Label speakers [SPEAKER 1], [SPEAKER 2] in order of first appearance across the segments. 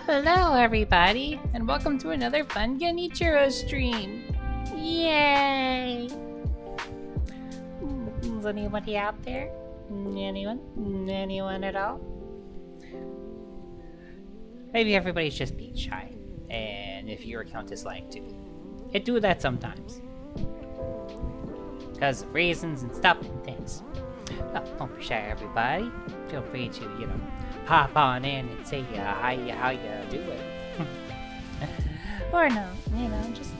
[SPEAKER 1] Hello, everybody, and welcome to another fun Genichiro stream. Yay! Is anybody out there? Anyone? Anyone at all? Maybe everybody's just being shy, and if your account is lying to me, it do that sometimes. Because of reasons and stuff and things. Oh, don't be shy, everybody. Feel free to, hop on in and say how you doing. Or no, just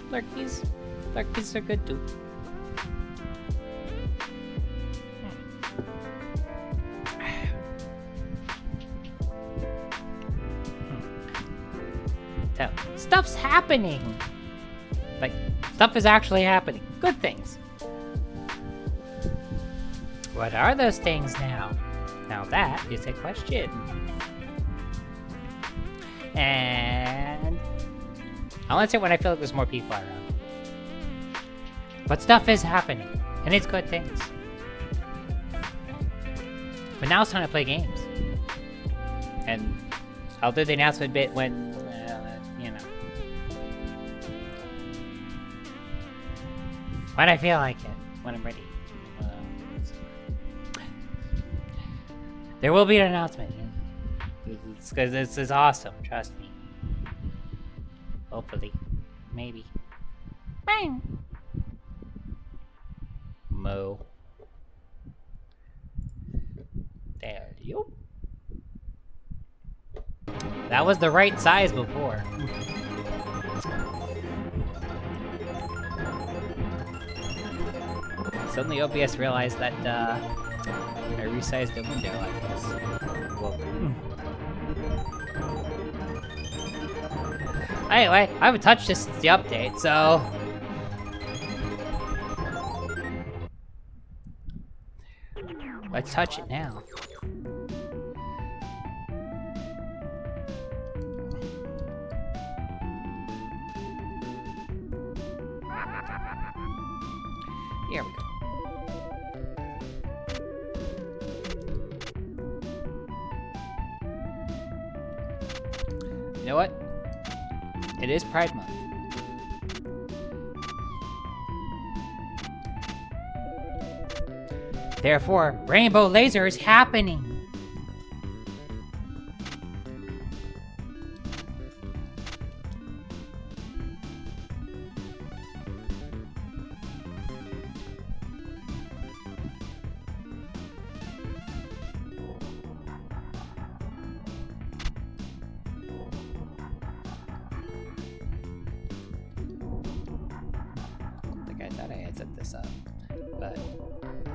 [SPEAKER 1] lurkies. Lurkies are good too. So, stuff's happening. Like, stuff is actually happening. Good things. What are those things now? Now that is a question. And I'll answer when I feel like there's more people around. But stuff is happening, and it's good things. But now it's time to play games. And I'll do the announcement bit when, when I feel like it, when I'm ready. There will be an announcement. Because this is awesome, trust me. Hopefully. Maybe. Bang! Mo. There you. That was the right size before. Suddenly OBS realized that I resized the window, I guess. Whoa. Anyway, I haven't touched this since the update, so... let's touch it now. Here we go. You know what? It is Pride Month. Therefore, rainbow laser is happening.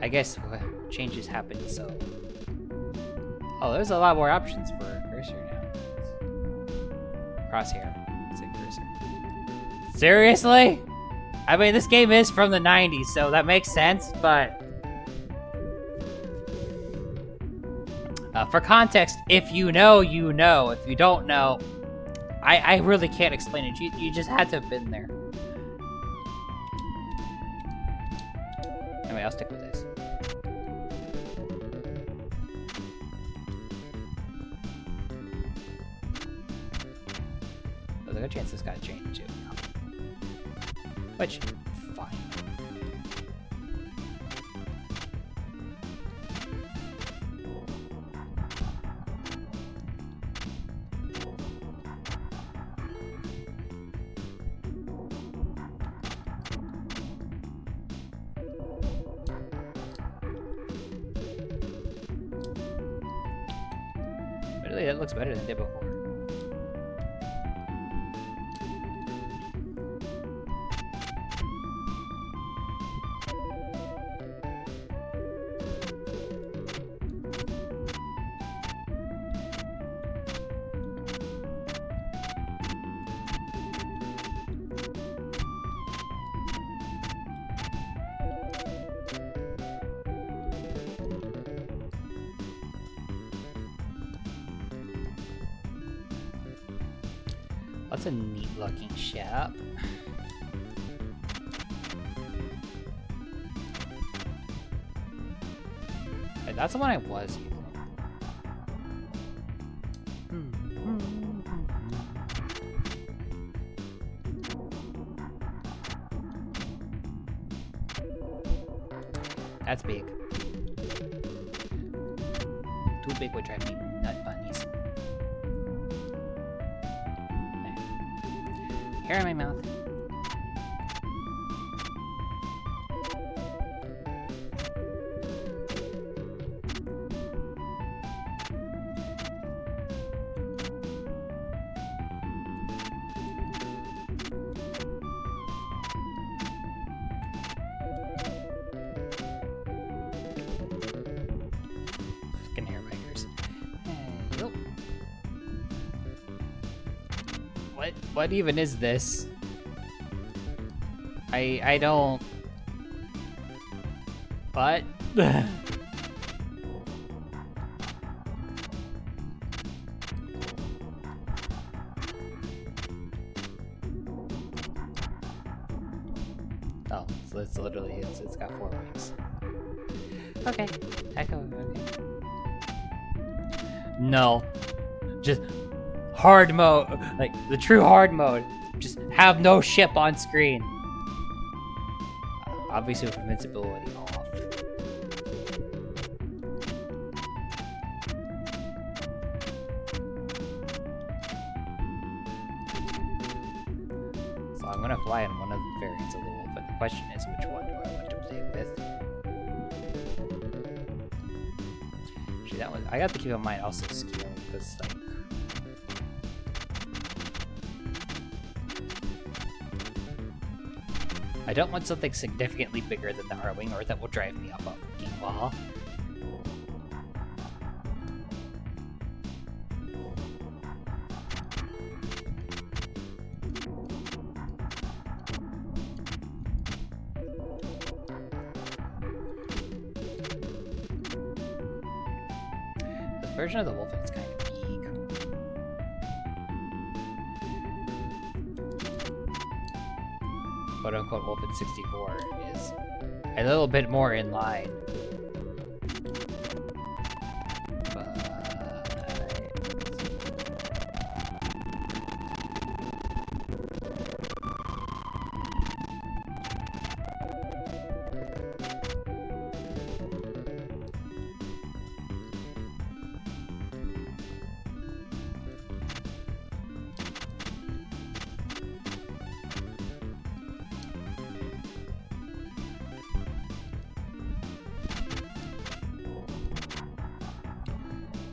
[SPEAKER 1] I guess changes happen, so... oh, there's a lot more options for a cursor now. Crosshair. It's a cursor. Seriously? I mean, this game is from the 90s, so that makes sense, but... for context, if you know, you know. If you don't know, I really can't explain it. You just had to have been there. Anyway, I'll stick with this. There's a good chance this got changed too. Which, fine. Really, that looks better than it did before. That's a neat looking shop. Hey, that's the one I was using. That's big. Too big would drive me nut bunnies. Okay. Hair in my mouth. What even is this? I don't... What? Oh, so it's literally, it's got 4 wings. Okay. Echo, okay. No. Just... hard mode, like the true hard mode. Just have no ship on screen. Obviously with invincibility off. So I'm gonna fly in one of the variants of the wolf, but the question is which one do I want to play with? Actually, that one I got to keep in mind also scaling because like. I don't want something significantly bigger than the R-Wing, or that will drive me up a fucking wall. The version of the wolf is kind of big. Quote-unquote Wolfen 64 is a little bit more in line.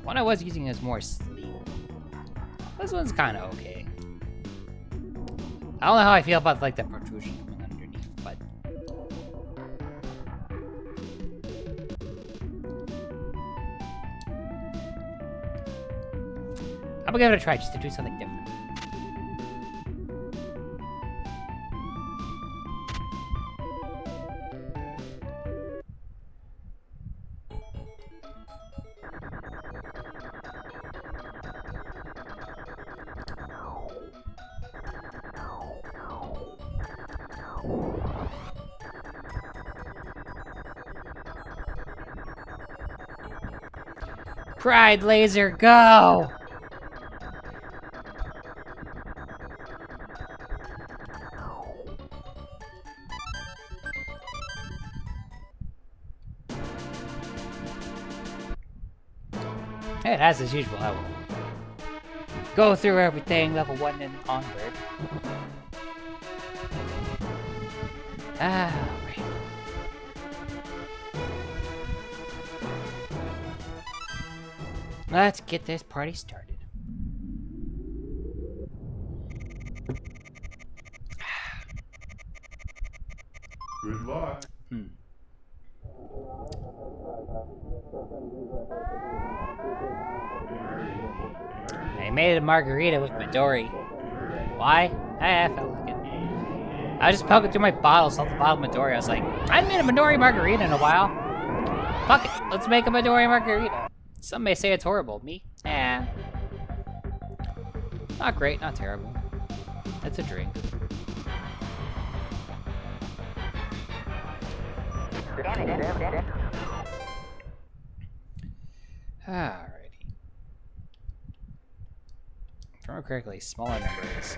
[SPEAKER 1] One I was using is more sleek. This one's kind of okay. I don't know how I feel about like the protrusion coming underneath, but I'm gonna give it a try just to do something different. Pride laser, go! It has as usual, I will go through everything, level 1 and onward. Ah, right. Let's get this party started.
[SPEAKER 2] Good luck.
[SPEAKER 1] I made a margarita with Midori. Why? I felt like it. I was just poking through my bottle, saw the bottle of Midori. I was like, I haven't made a Midori margarita in a while. Fuck it, let's make a Midori margarita. Some may say it's horrible. Me? Eh. Not great, not terrible. It's a drink. Alrighty. If I remember correctly, smaller numbers.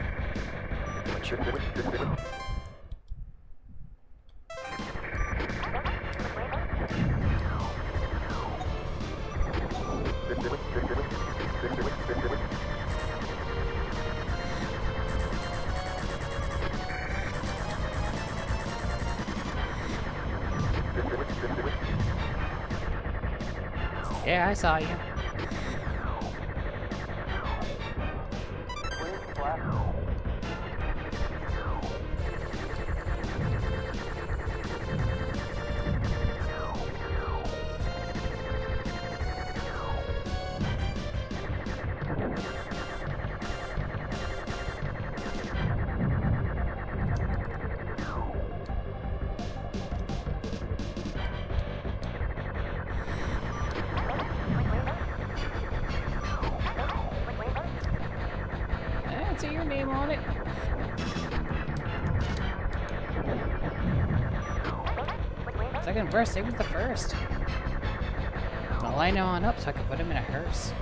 [SPEAKER 1] Yeah, I saw you. I didn't see your name on it. Second verse, same as the first. I'll line him on up so I can put him in a hearse.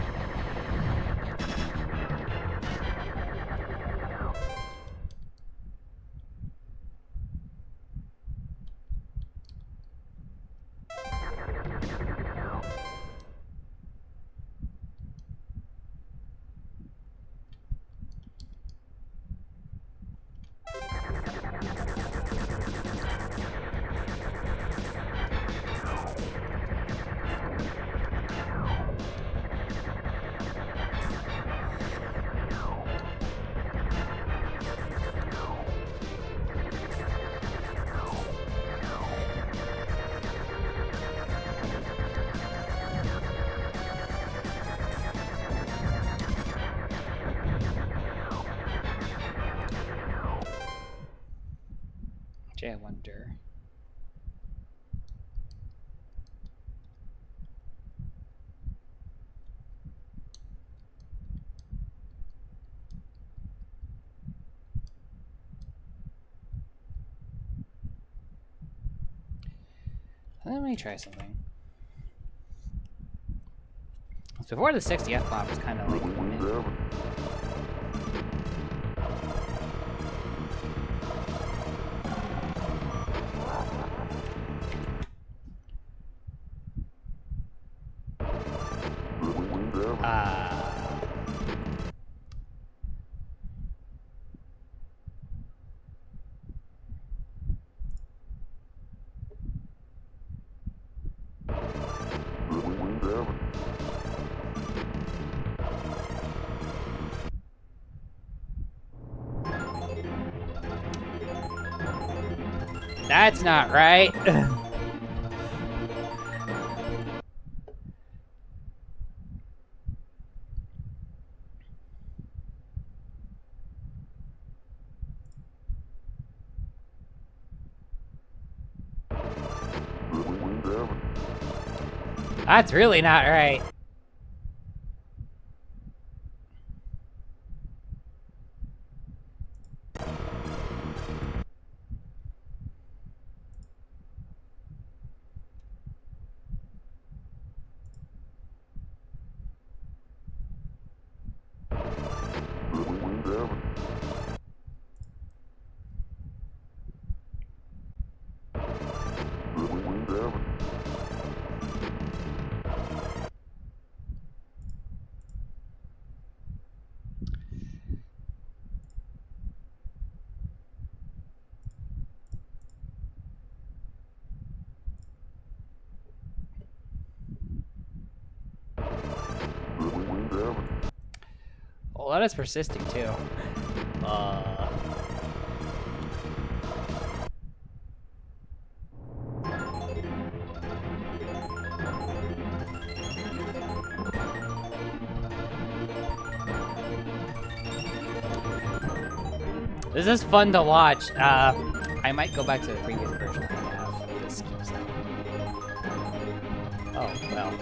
[SPEAKER 1] I wonder. Let me try something. Before the 60 F-bomb was kind of like... That's not right. That's really not right. Well, that is persisting too. This is fun to watch. I might go back to the previous version I have. If this keeps up. Oh, well.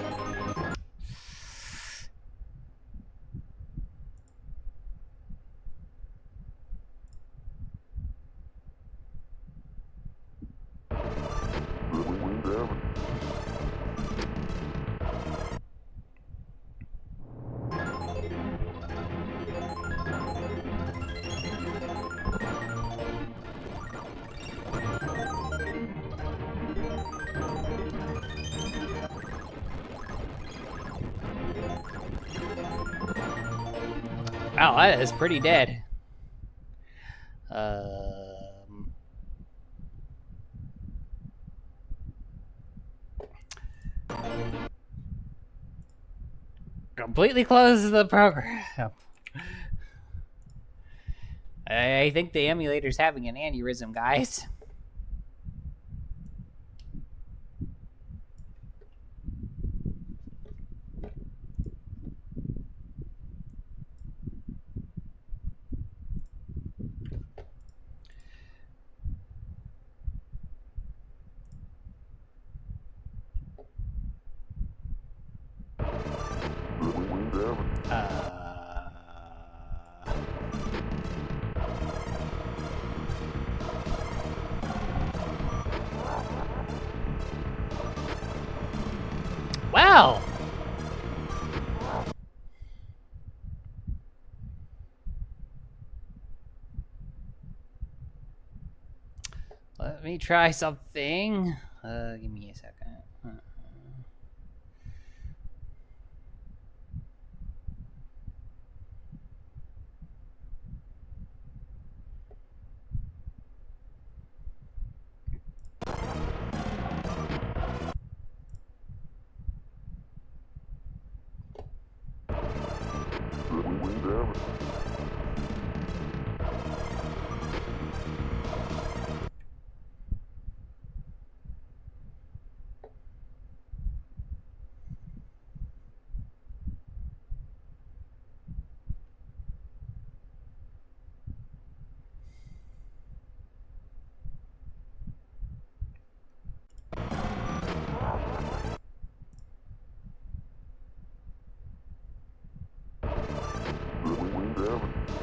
[SPEAKER 1] Wow, that is pretty dead. completely closes the program. I think the emulator's having an aneurysm, guys. Wow. Let me try something. Give me a second.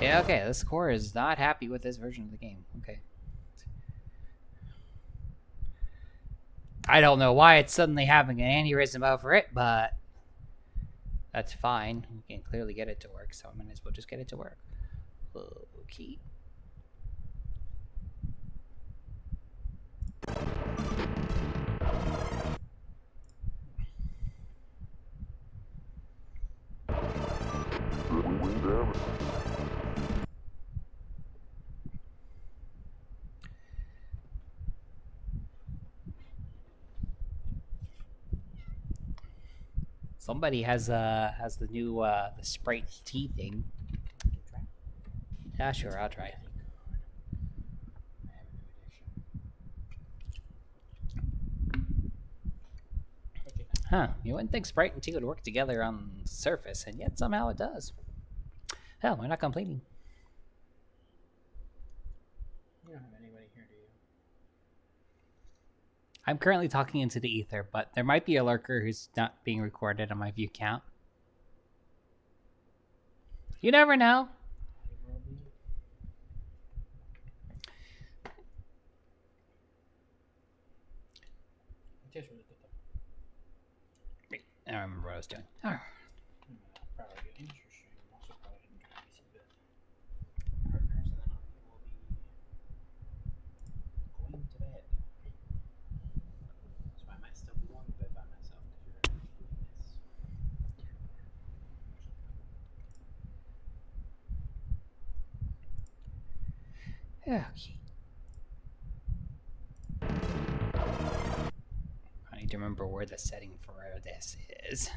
[SPEAKER 1] Yeah, okay, this core is not happy with this version of the game. Okay. I don't know why it's suddenly having an aneurysm over it, but that's fine. We can clearly get it to work, so I might as well just get it to work. Okay. Somebody has the new the Sprite T thing. Yeah, sure, I'll try. Huh, you wouldn't think Sprite and Tea would work together on the surface, and yet somehow it does. Hell, we're not complaining.
[SPEAKER 3] You don't have anybody here, do you?
[SPEAKER 1] I'm currently talking into the ether, but there might be a lurker who's not being recorded on my view count. You never know. Wait, I don't remember what I was doing. Oh.
[SPEAKER 3] Probably get interesting. Also probably didn't try to see the partners, and then we'll be going to bed. So I might still be going to bed by myself because you're doing this.
[SPEAKER 1] Okay. I need to remember where the setting for this is.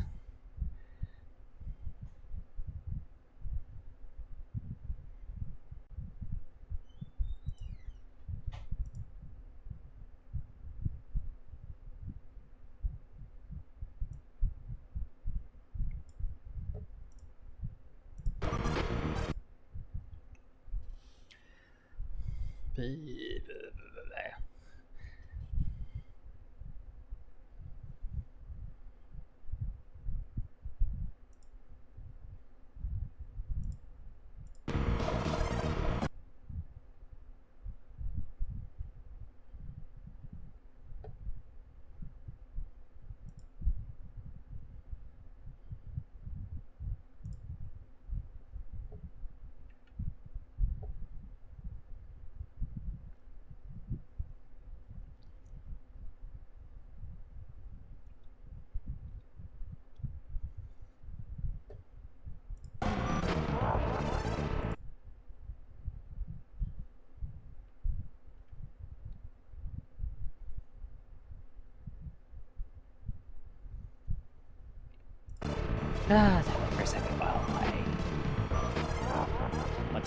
[SPEAKER 1] Ah, that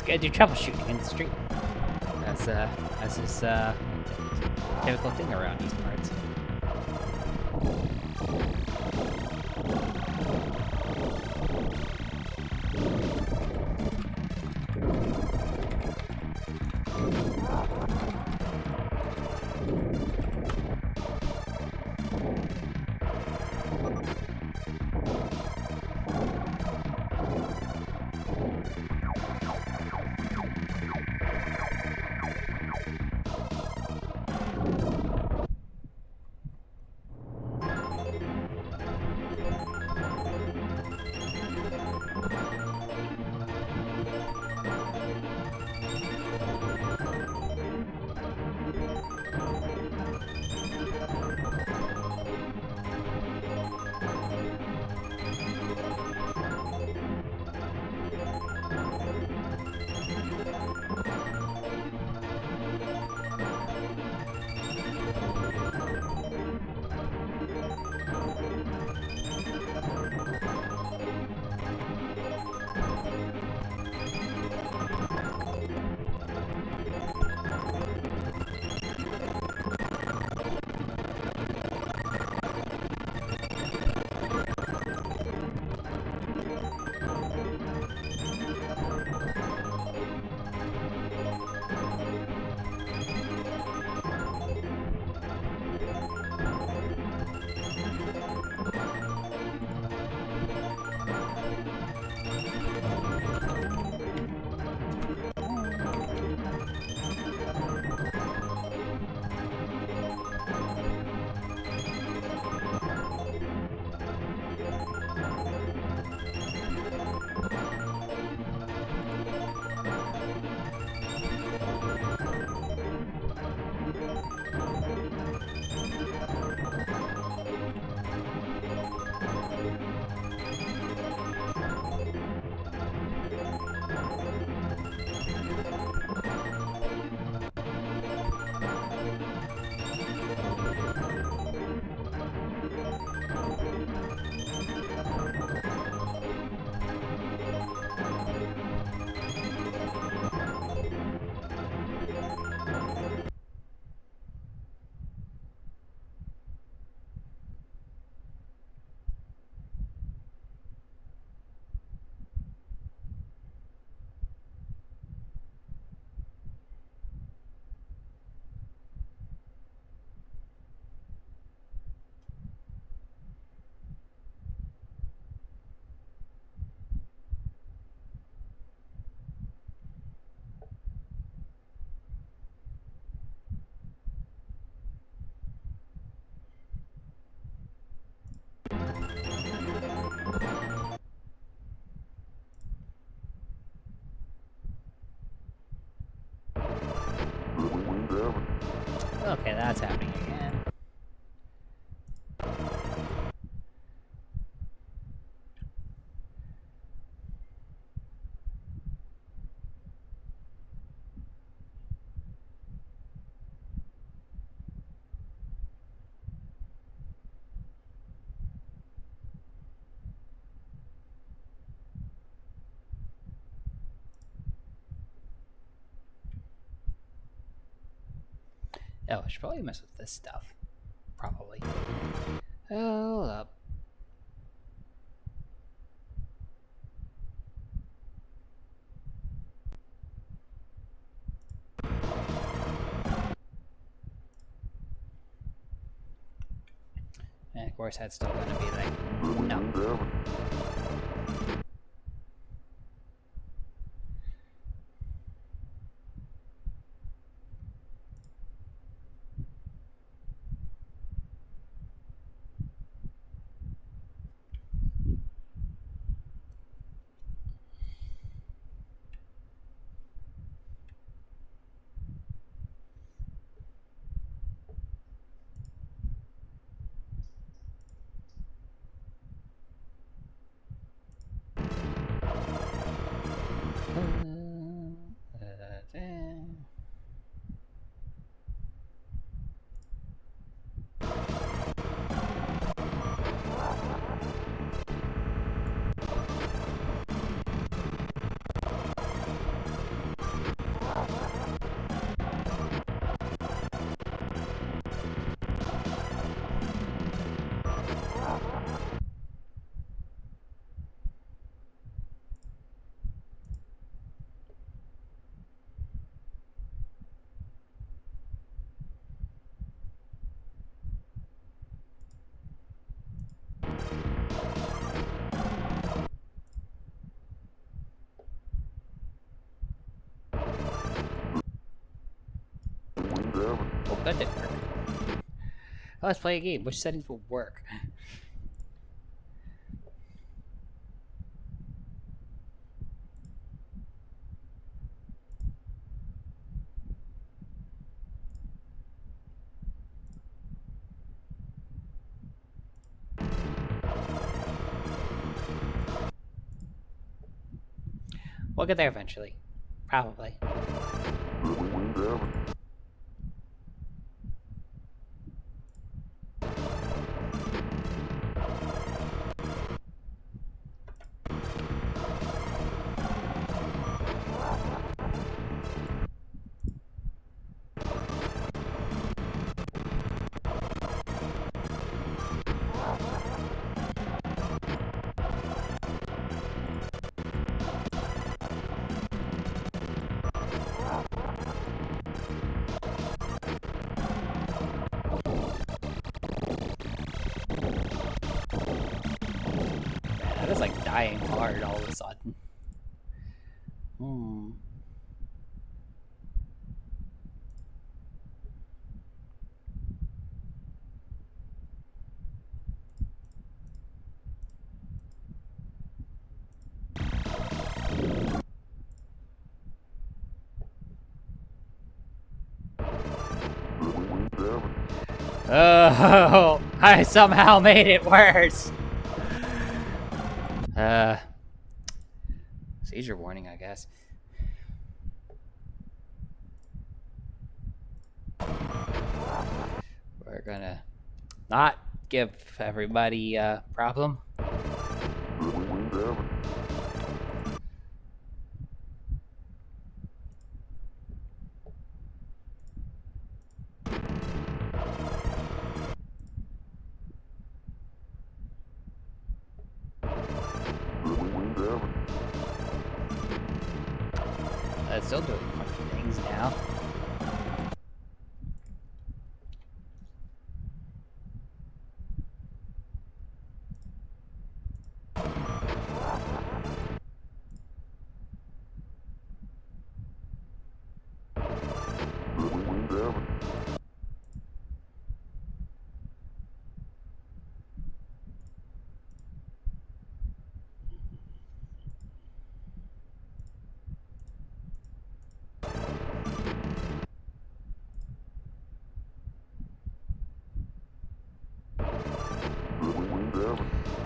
[SPEAKER 1] gotta do troubleshooting in the street. That's just typical thing around these parts. Okay, that's happening again. Oh, I should probably mess with this stuff. Probably. Hold up. And of course, that's still going to be like, no. That didn't work. Oh, let's play a game. Which settings will work? We'll get there eventually. Probably. That is like dying hard all of a sudden. Hmm. Oh, I somehow made it worse. Seizure warning, I guess. We're gonna not give everybody a problem. Still doing funny things now.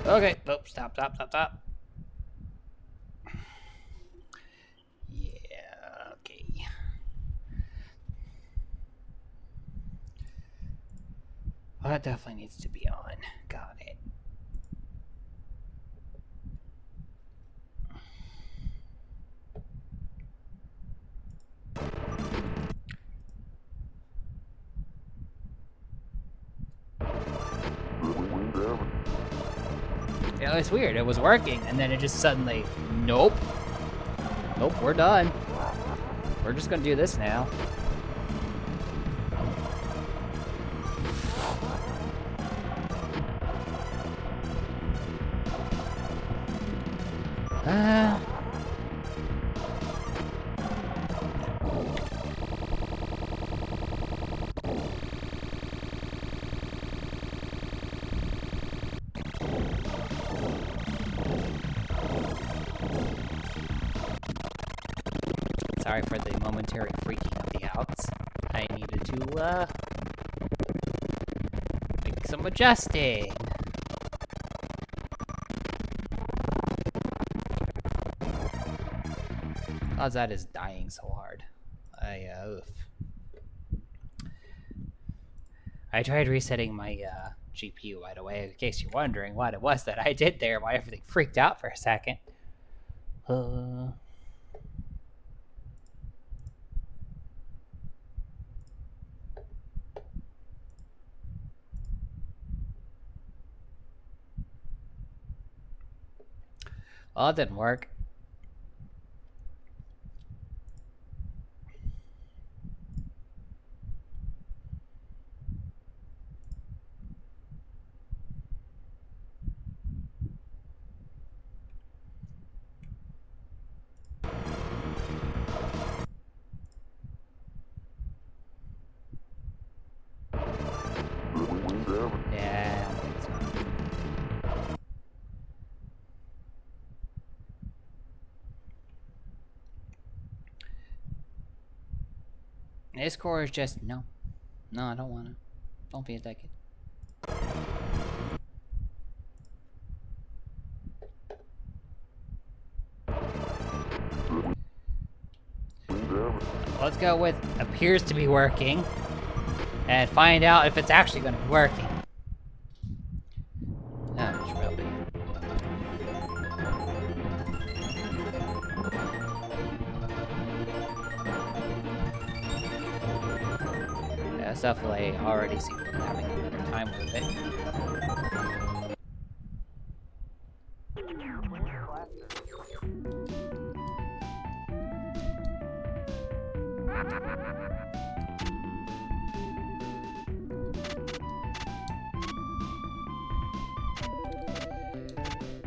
[SPEAKER 1] Okay, nope, stop. Yeah, okay. Well, that definitely needs to be on. Got it. Yeah, it's weird. It was working, and then it just suddenly, nope. Nope, we're done. We're just gonna do this now. Sorry for the momentary freaking of the outs. I needed to, make some adjusting. Cause that is dying so hard. I tried resetting my, GPU right away, in case you're wondering what it was that I did there, why everything freaked out for a second. Well, it didn't work. Yeah. This core is just no. No, I don't wanna. Don't be a dickhead. Let's go with appears to be working and find out if it's actually going to be working. Oh, which will be. Yeah, it's definitely already seems to be having a better time with it.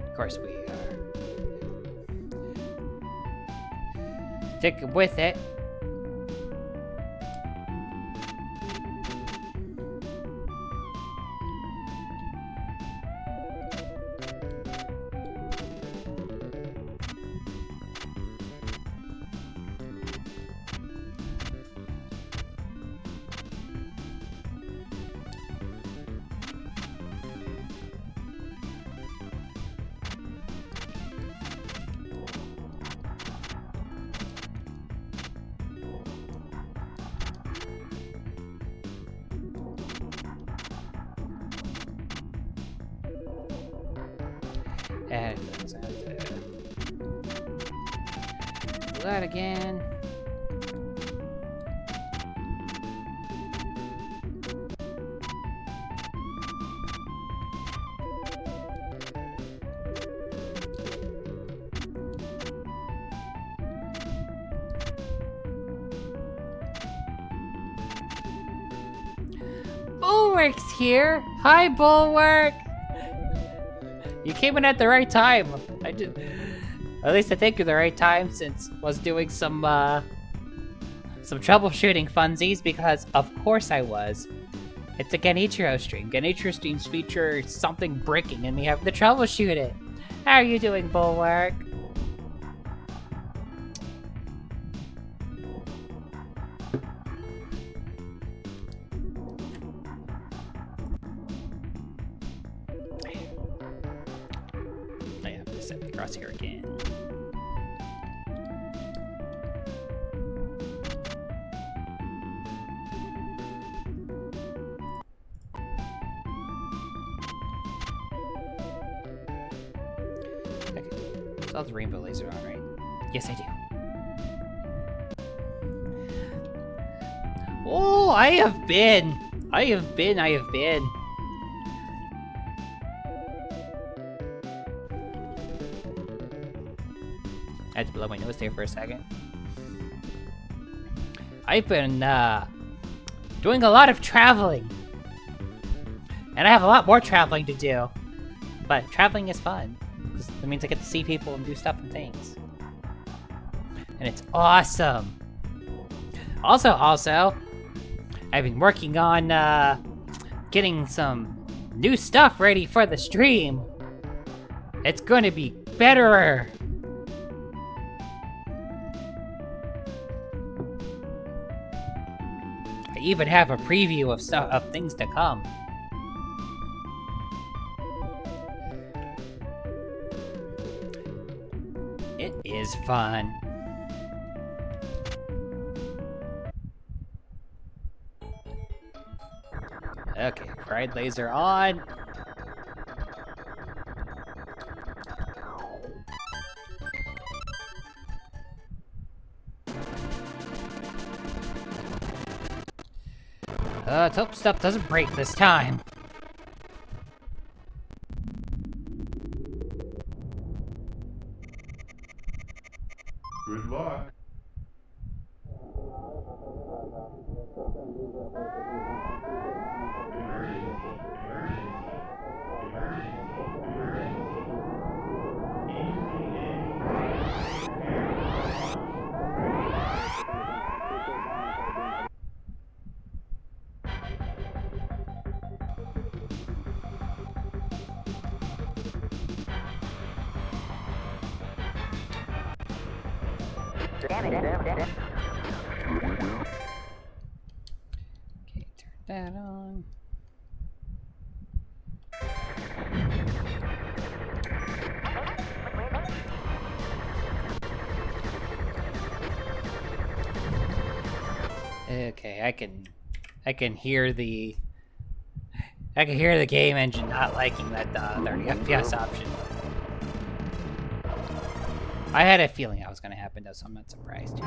[SPEAKER 1] Of course, we are sticking with it. And do that again. Bulwark's here. Hi, Bulwark. You came in at the right time. I did. At least I think you're the right time, since I was doing some troubleshooting funsies, because of course I was. It's a Genichiro stream. Genichiro streams feature something breaking and we have to troubleshoot it. How are you doing, Bulwark? Across here again. Okay. So all the rainbow laser on, right? Yes, I do. Oh, I have been. I had to blow my nose there for a second. I've been doing a lot of traveling. And I have a lot more traveling to do. But traveling is fun. It means I get to see people and do stuff and things. And it's awesome. Also, I've been working on getting some new stuff ready for the stream. It's going to be better. I even have a preview of things to come. It is fun. Okay, fried laser on. Let's hope stuff doesn't break this time.
[SPEAKER 2] Good luck.
[SPEAKER 1] Okay, turn that on. Okay, I can hear the game engine not liking that 30 FPS option. I had a feeling that was going to happen, though, so I'm not surprised.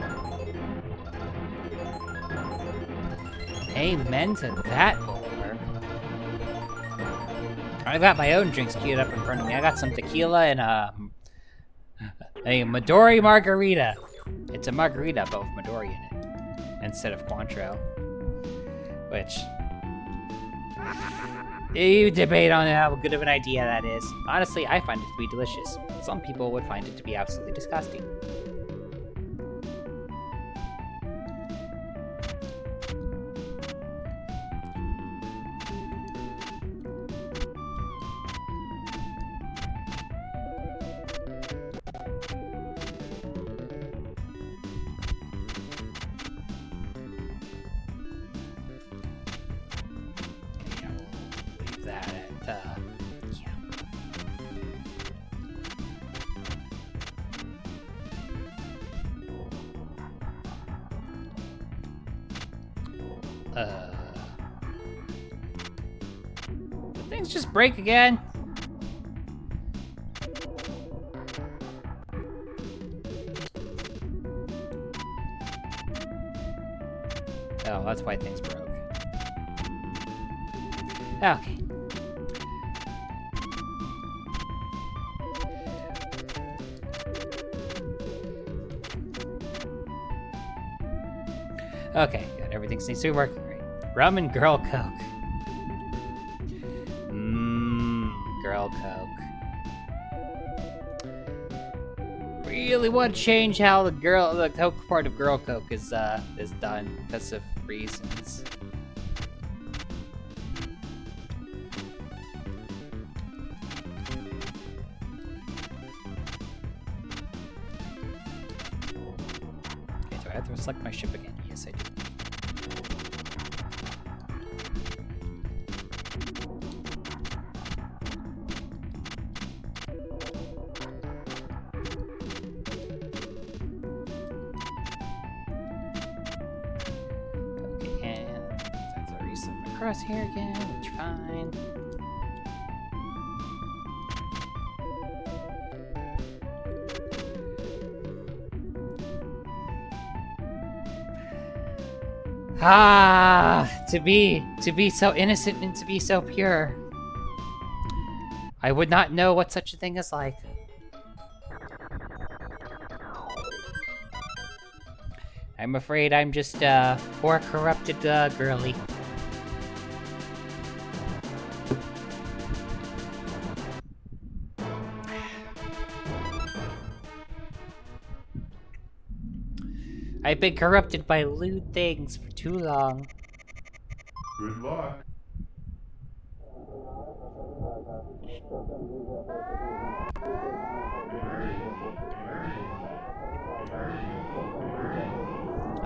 [SPEAKER 1] Amen to that, Boulder. I've got my own drinks queued up in front of me. I got some tequila and a Midori margarita. It's a margarita, but with Midori in it instead of Cointreau. Which you debate on how good of an idea that is. Honestly, I find it to be delicious. Some people would find it to be absolutely disgusting. Did things just break again? Oh, that's why things broke. Okay. Okay, good. Everything seems to be working great. Rum and Girl Coke. Girl Coke. Really want to change how the Coke part of Girl Coke is done because of reasons. Okay, do I have to select my ship again? Yes, I do. Across here again, which fine. To be so innocent and to be so pure. I would not know what such a thing is like. I'm afraid I'm just poor corrupted girly. I've been corrupted by lewd things for too long.
[SPEAKER 2] Good luck.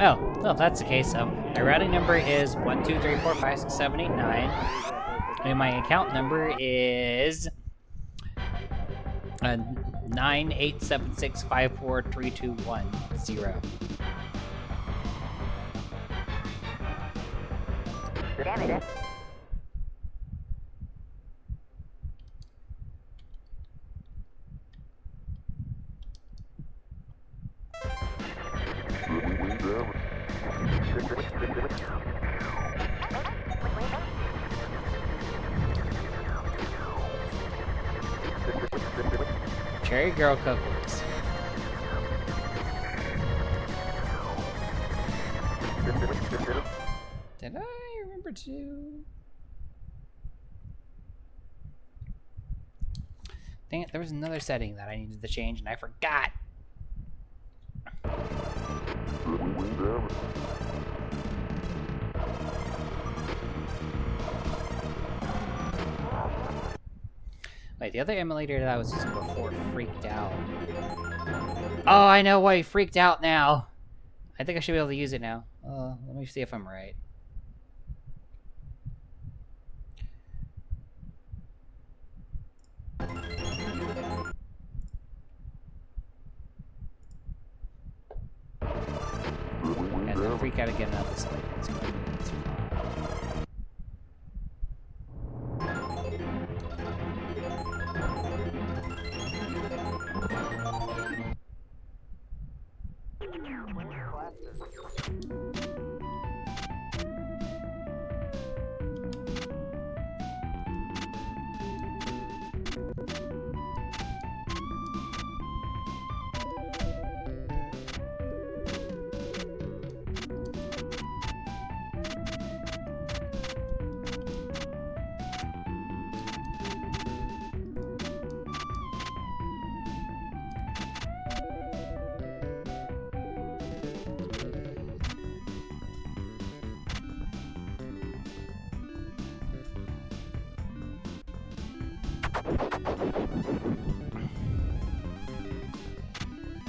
[SPEAKER 1] Oh, well, if that's the case, my routing number is 123456789, and my account number is 98765432110. Cherry Girl Coke works. Did I remember to? Dang it, there was another setting that I needed to change and I forgot. Wait, the other emulator that I was using before freaked out. Oh, I know why he freaked out now. I think I should be able to use it now. Let me see if I'm right. And then freak out again another slide. It's fine.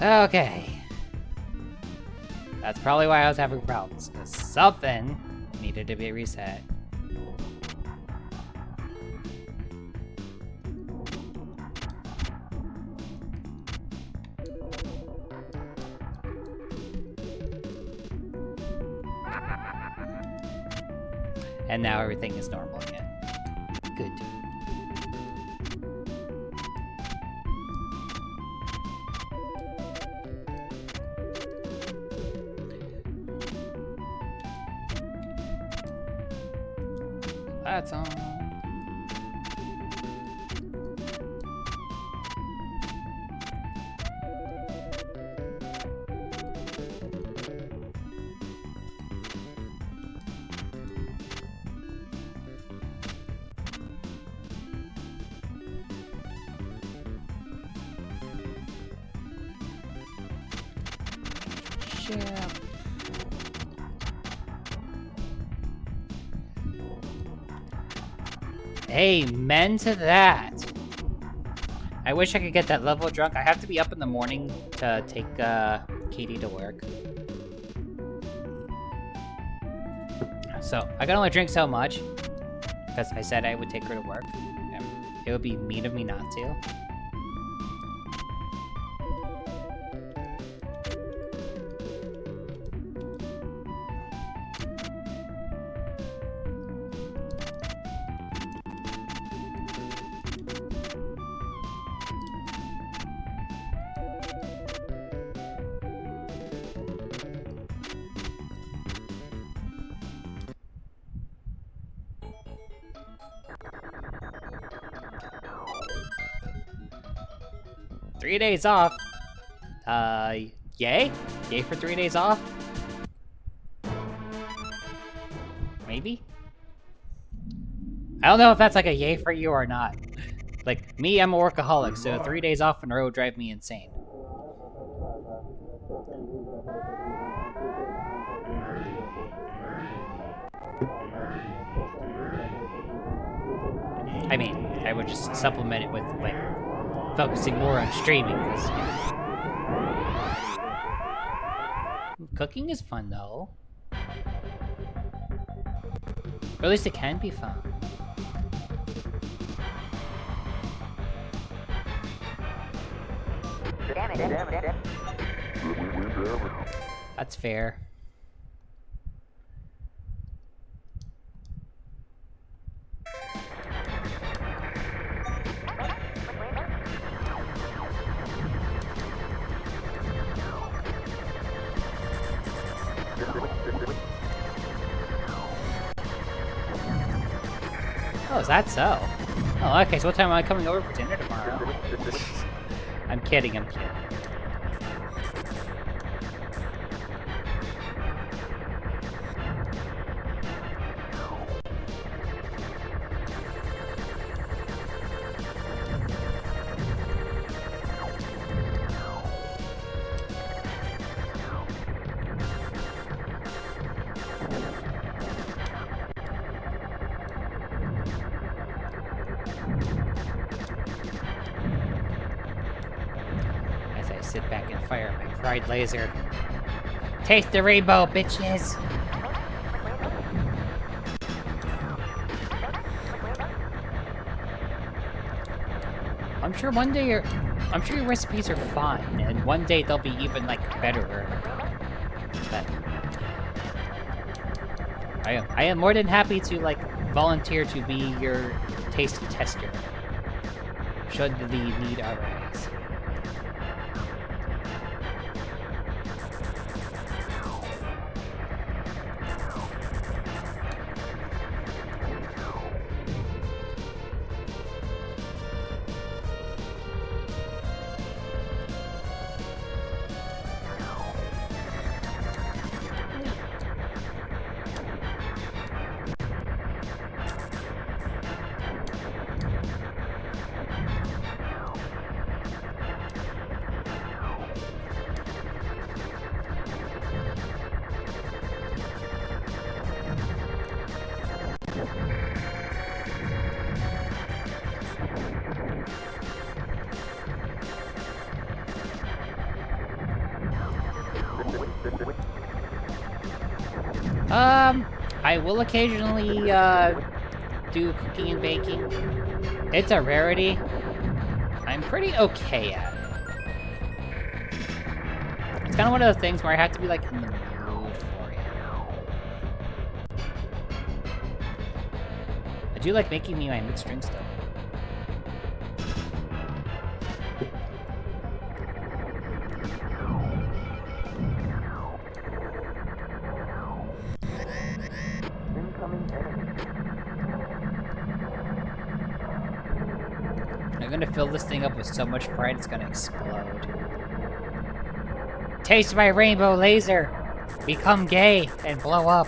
[SPEAKER 1] Okay. That's probably why I was having problems, because something needed to be reset. And now everything is normal again. Good. That's on. Shit. Amen to that. I wish I could get that level drunk. I have to be up in the morning to take Katie to work. So I can only drink so much because I said I would take her to work. It would be mean of me not to. Three days off? Yay? Yay for 3 days off? Maybe? I don't know if that's like a yay for you or not. Like, me, I'm a workaholic, so 3 days off in a row would drive me insane. I mean, I would just supplement it with, like, focusing more on streaming. Cooking is fun, though. Or at least it can be fun. That's fair. Oh, is that so? Oh, okay, so what time am I coming over for dinner tomorrow? I'm kidding, I'm kidding. sit back and fire my pride laser. Taste the rainbow, bitches! I'm sure one day your recipes are fine, and one day they'll be even, like, better. But I am more than happy to, like, volunteer to be your taste tester. Should the need arise. I will occasionally, do cooking and baking. It's a rarity. I'm pretty okay at it. It's kind of one of those things where I have to be, like, in the mood for it. I do like making me my mixed drink stuff. I'm gonna fill this thing up with so much pride it's gonna explode. Taste my rainbow laser! Become gay and blow up!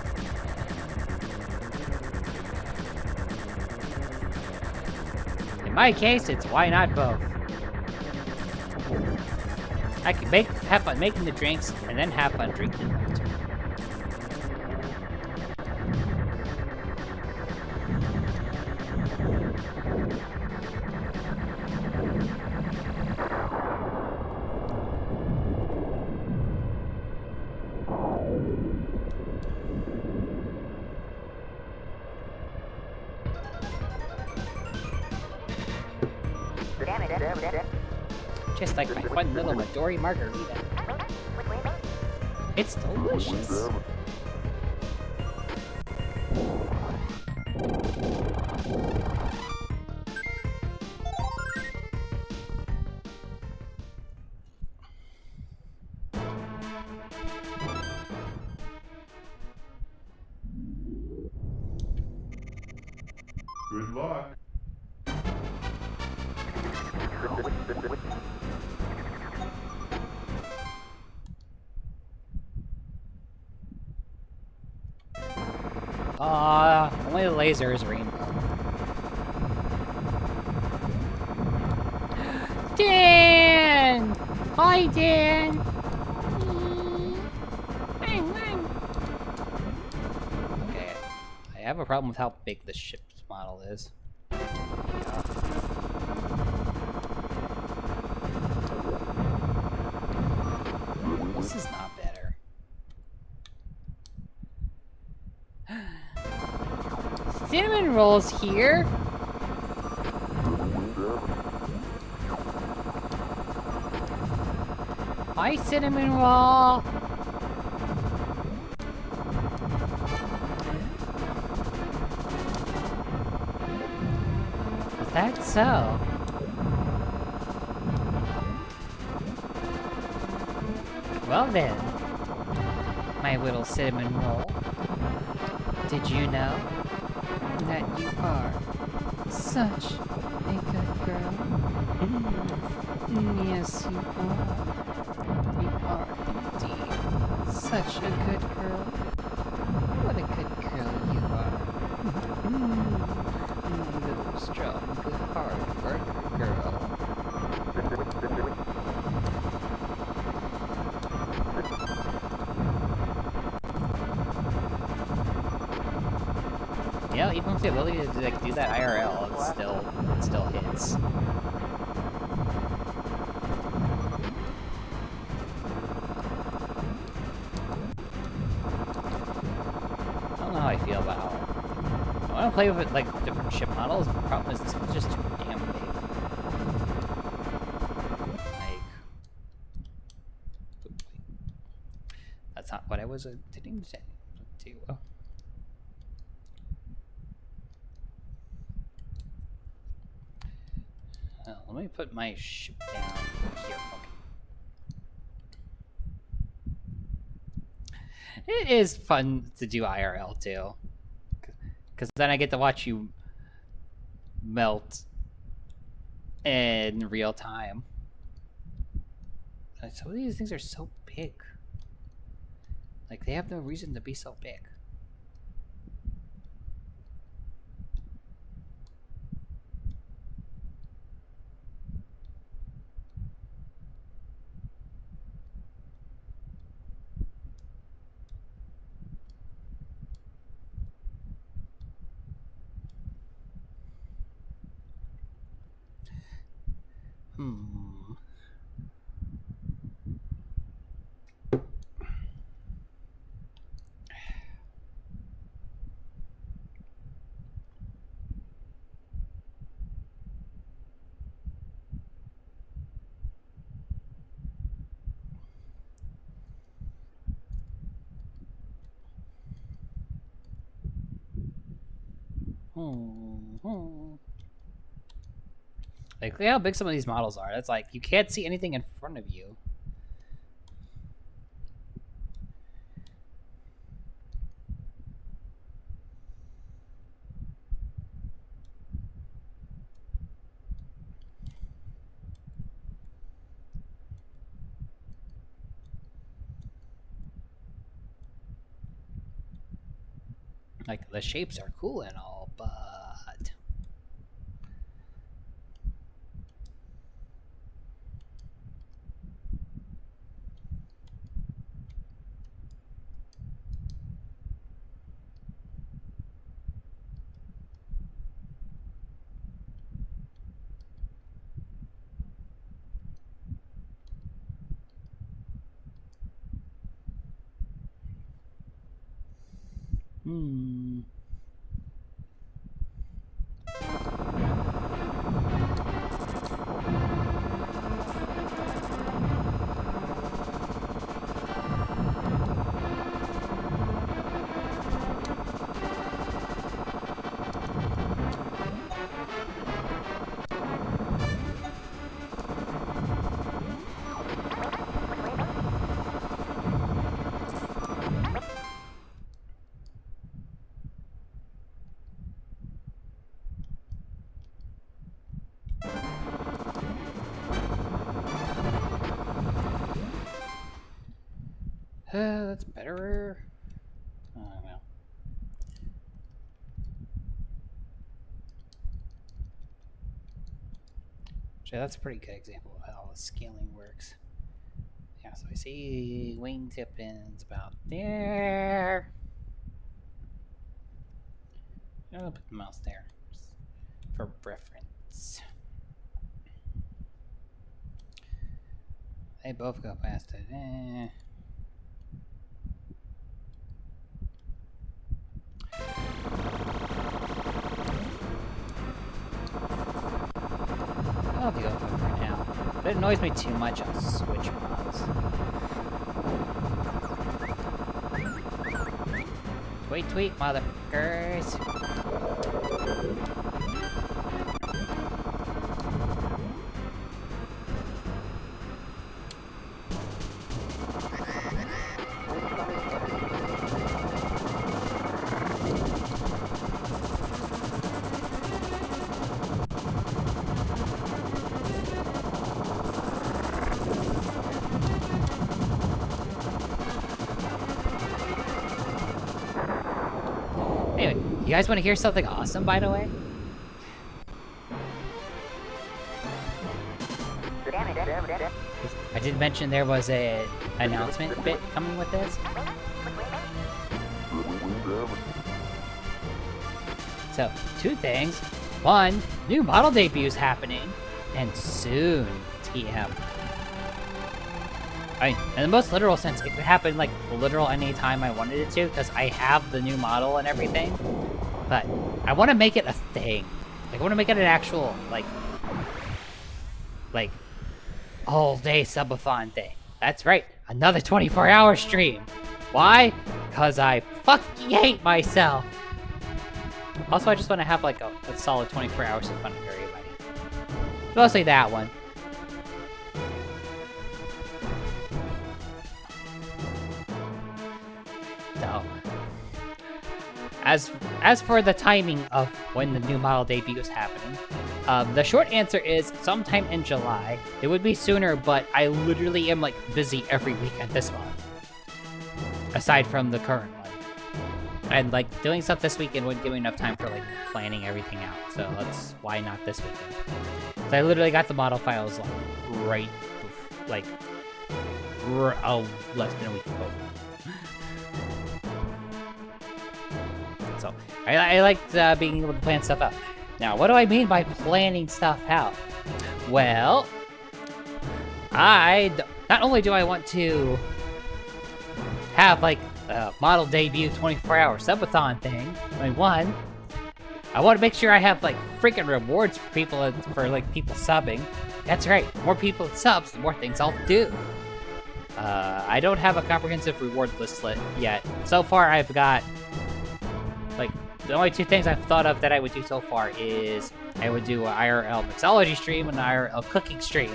[SPEAKER 1] In my case, it's why not both. I can have fun making the drinks and then have fun drinking them too. Just like my fun little Midori margarita. It's delicious.
[SPEAKER 2] Good luck.
[SPEAKER 1] Only the laser is rainbow. Dan! Hi, Dan! Okay, I have a problem with how big the ship's model is. This is not better. Cinnamon rolls here. Hi, cinnamon roll. Is that so? Well then, my little cinnamon roll. Did you know that you are such a good girl? Yes, you are. You are indeed such a good girl. What a good girl you are. My little strong, good hard worker girl. Yeah, even with the ability to like do that IRL, it still hits. want to play with like different ship models. The problem is this one's just too damn big. Like, that's not what I was intending to do. Oh. Let me put my ship down here. Okay. It is fun to do IRL too, because then I get to watch you melt in real time. Some of these things are so big. Like, they have no reason to be so big. Like, look how big some of these models are. That's like, you can't see anything in front of you. Like, the shapes are cool and all, but... That's better. I don't know. Actually, that's a pretty good example of how scaling works. Yeah, so I see wingtip ends about there. I'll put the mouse there just for reference. They both go past it. I'll deal with it for now. If it annoys me too much, I'll switch mods. Tweet, tweet, motherfuckers. You guys want to hear something awesome, by the way? I did mention there was a announcement bit coming with this. So, two things. One, new model debuts happening, and soon, TM. I mean, in the most literal sense, it could happen like literal any time I wanted it to, because I have the new model and everything. But I want to make it a thing. Like, I want to make it an actual, like, all-day subathon thing. That's right, another 24-hour stream. Why? Because I fucking hate myself. Also, I just want to have, like, a solid 24 hours of fun with everybody. Mostly that one. So, as for the timing of when the new model debut is happening, the short answer is sometime in July. It would be sooner, but I literally am like busy every weekend this month, aside from the current one. And like doing stuff this weekend wouldn't give me enough time for like planning everything out. So that's why not this weekend. So I literally got the model files like less than a week ago. So, I liked being able to plan stuff out. Now, what do I mean by planning stuff out? Well, not only do I want to have, like, a model debut 24-hour subathon thing, I want to make sure I have, like, freaking rewards for people, people subbing. That's right, more people subs, the more things I'll do. I don't have a comprehensive reward list yet. So far, I've got... like, the only two things I've thought of that I would do so far is I would do an IRL mixology stream and an IRL cooking stream.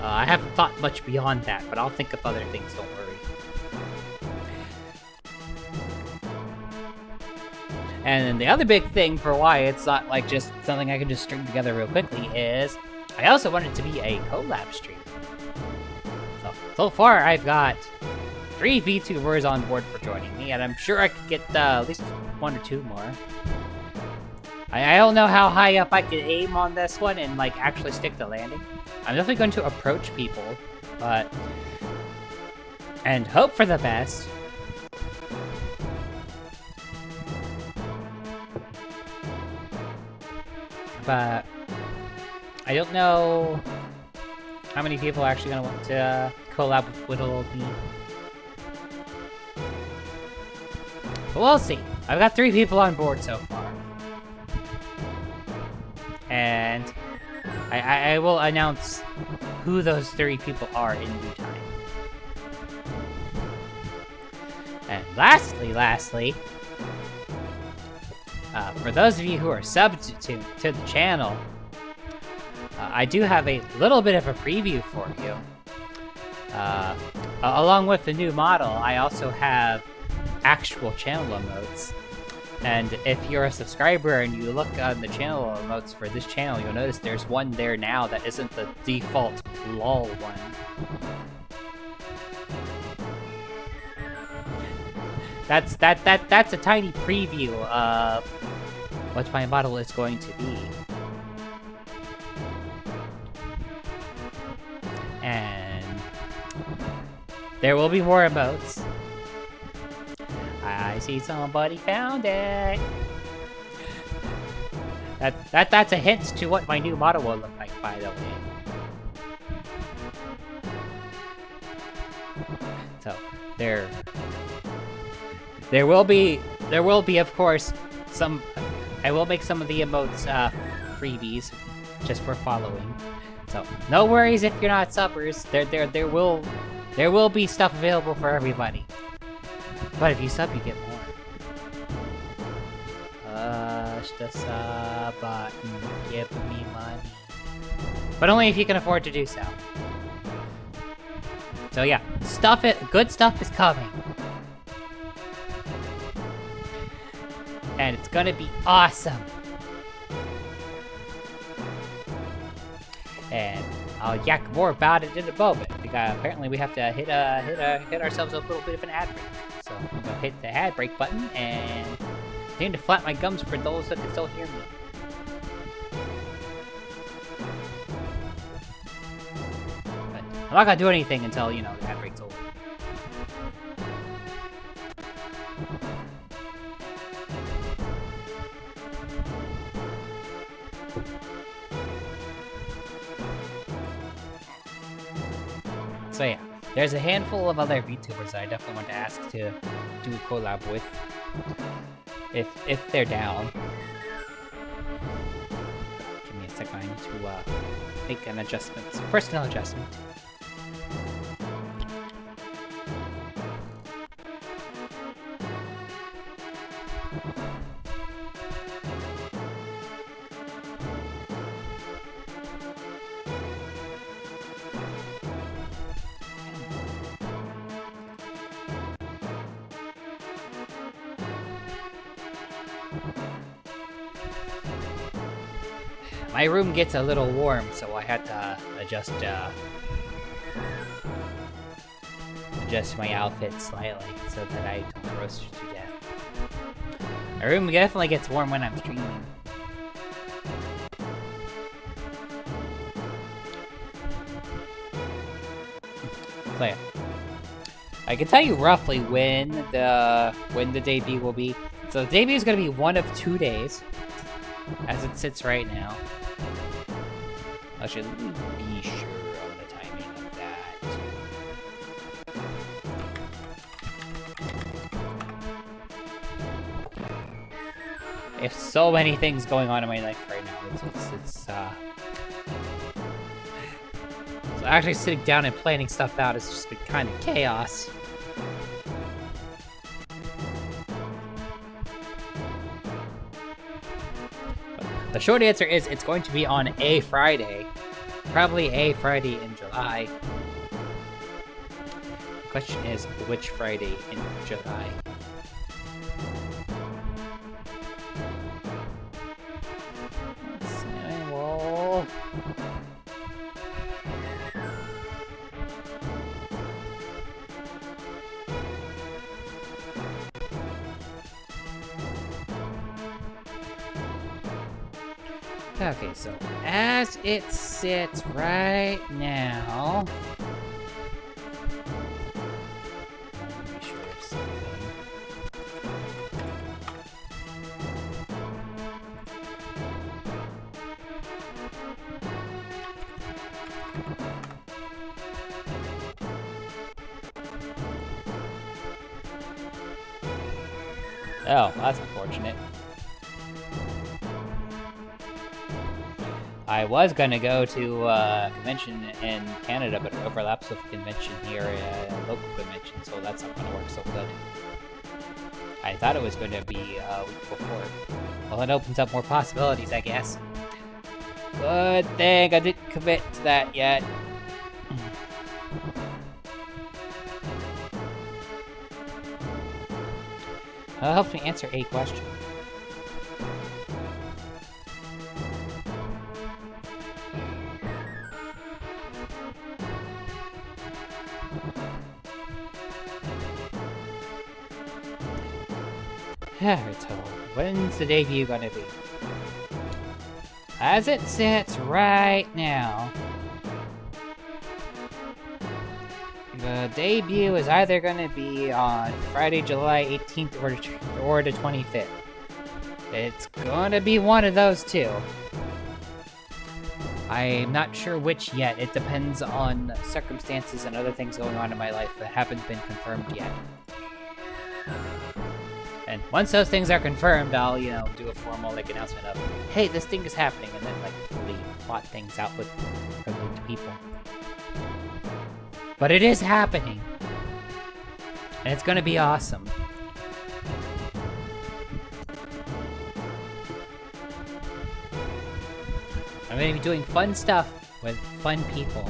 [SPEAKER 1] I haven't thought much beyond that, but I'll think of other things, don't worry. And then the other big thing for why it's not like just something I can just string together real quickly is I also want it to be a collab stream. So far I've got 3 VTubers on board for joining me, and I'm sure I could get at least 1 or 2 more. I don't know how high up I can aim on this one and like actually stick the landing. I'm definitely going to approach people, and hope for the best. But I don't know how many people are actually going to want to collab with Little Old Me. But we'll see. I've got 3 people on board so far. And I will announce who those 3 people are in due time. And lastly, for those of you who are subbed to the channel, I do have a little bit of a preview for you. Along with the new model, I also have actual channel emotes. And if you're a subscriber and you look on the channel emotes for this channel, you'll notice there's one there now that isn't the default LOL one. That's a tiny preview of what my model is going to be. And there will be more emotes. I see somebody found it. That's a hint to what my new model will look like, by the way. So there will be, of course, some. I will make some of the emotes freebies just for following. So no worries if you're not subbers. There will be stuff available for everybody. But if you sub, you get more. Push the sub button. Give me money. But only if you can afford to do so. So yeah, good stuff is coming. And it's gonna be awesome. And I'll yak more about it in a moment, because apparently we have to hit ourselves a little bit of an ad break. So I'm gonna hit the ad break button and continue to flap my gums for those that can still hear me. But I'm not gonna do anything until, the ad break's over. So yeah, there's a handful of other VTubers that I definitely want to ask to do a collab with. If they're down. Give me a second. I need to make an adjustment, personal adjustment. My room gets a little warm, so I had to adjust my outfit slightly so that I don't roast to death. My room definitely gets warm when I'm streaming. So yeah. I can tell you roughly when the debut will be. So the debut is gonna be one of 2 days, as it sits right now. I should be sure on the timing of that. If so many things going on in my life right now, so actually sitting down and planning stuff out has just been kind of chaos. The short answer is it's going to be on a Friday. Probably a Friday in July. The question is, which Friday in July? Let's see, well... Okay, so as it sits right now, let me make sure of something. Oh, that's unfortunate. I was gonna go to a convention in Canada, but it overlaps with a convention here, a local convention, so that's not gonna work so good. I thought it was gonna be a week before. Well, it opens up more possibilities, I guess. Good thing I didn't commit to that yet. That helps me answer a question. Alright, so when's the debut gonna be? As it sits right now, the debut is either gonna be on Friday, July 18th or the 25th. It's gonna be one of those two. I'm not sure which yet. It depends on circumstances and other things going on in my life that haven't been confirmed yet. And once those things are confirmed, I'll, do a formal, announcement of, hey, this thing is happening, and then, fully plot things out with relevant people. But it is happening. And it's gonna be awesome. I'm gonna be doing fun stuff with fun people.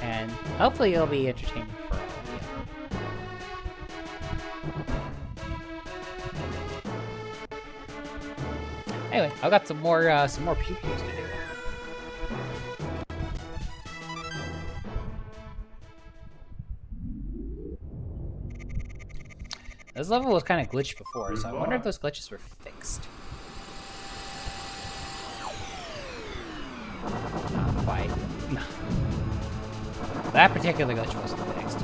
[SPEAKER 1] And hopefully it'll be entertaining for all of you. Anyway, I've got some more previews to do. This level was kind of glitched before, so I wonder if those glitches were fixed. Not quite. No. That particular glitch wasn't fixed.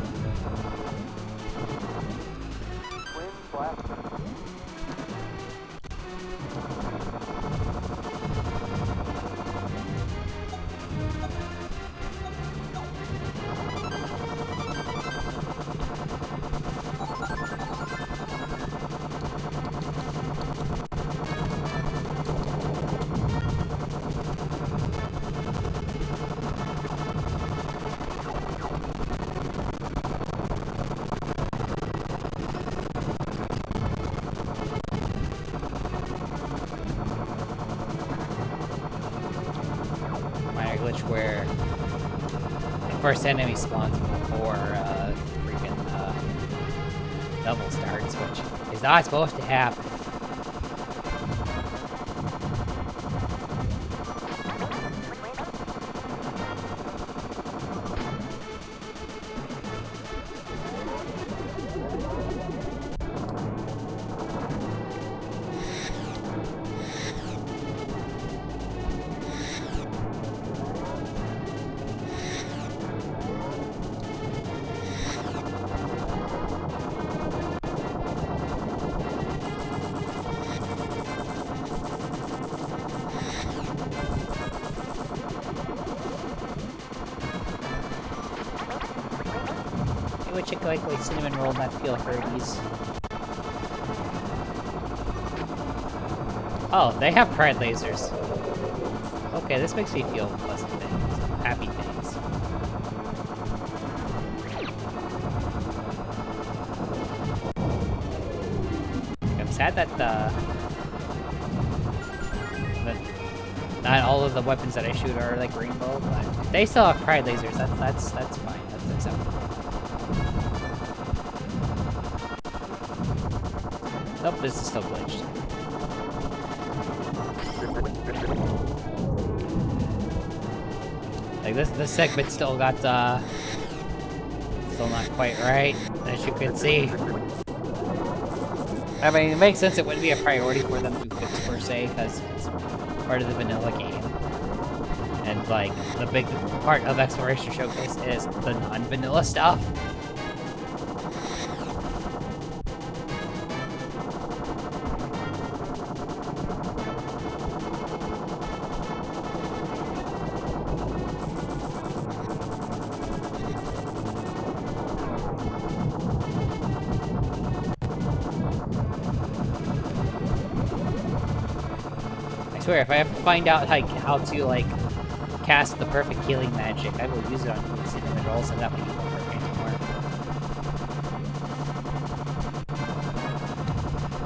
[SPEAKER 1] glitch where the first enemy spawns before freaking double starts, which is not supposed to happen. Which like cinnamon roll, not feel hurties. Oh, they have pride lasers. Okay, this makes me feel pleasant things, happy things. I'm sad that not all of the weapons that I shoot are like rainbow, but if they still have pride lasers, that's fine. That's acceptable. Nope, this is still glitched. Like this segment still got still not quite right, as you can see. I mean, it makes sense it wouldn't be a priority for them to fix per se, because it's part of the vanilla game. And like the big part of Exploration Showcase is the non-vanilla stuff. I swear, if I ever find out like how to like cast the perfect healing magic, I will use it on you cinnamon rolls, and that way you won't hurt me anymore.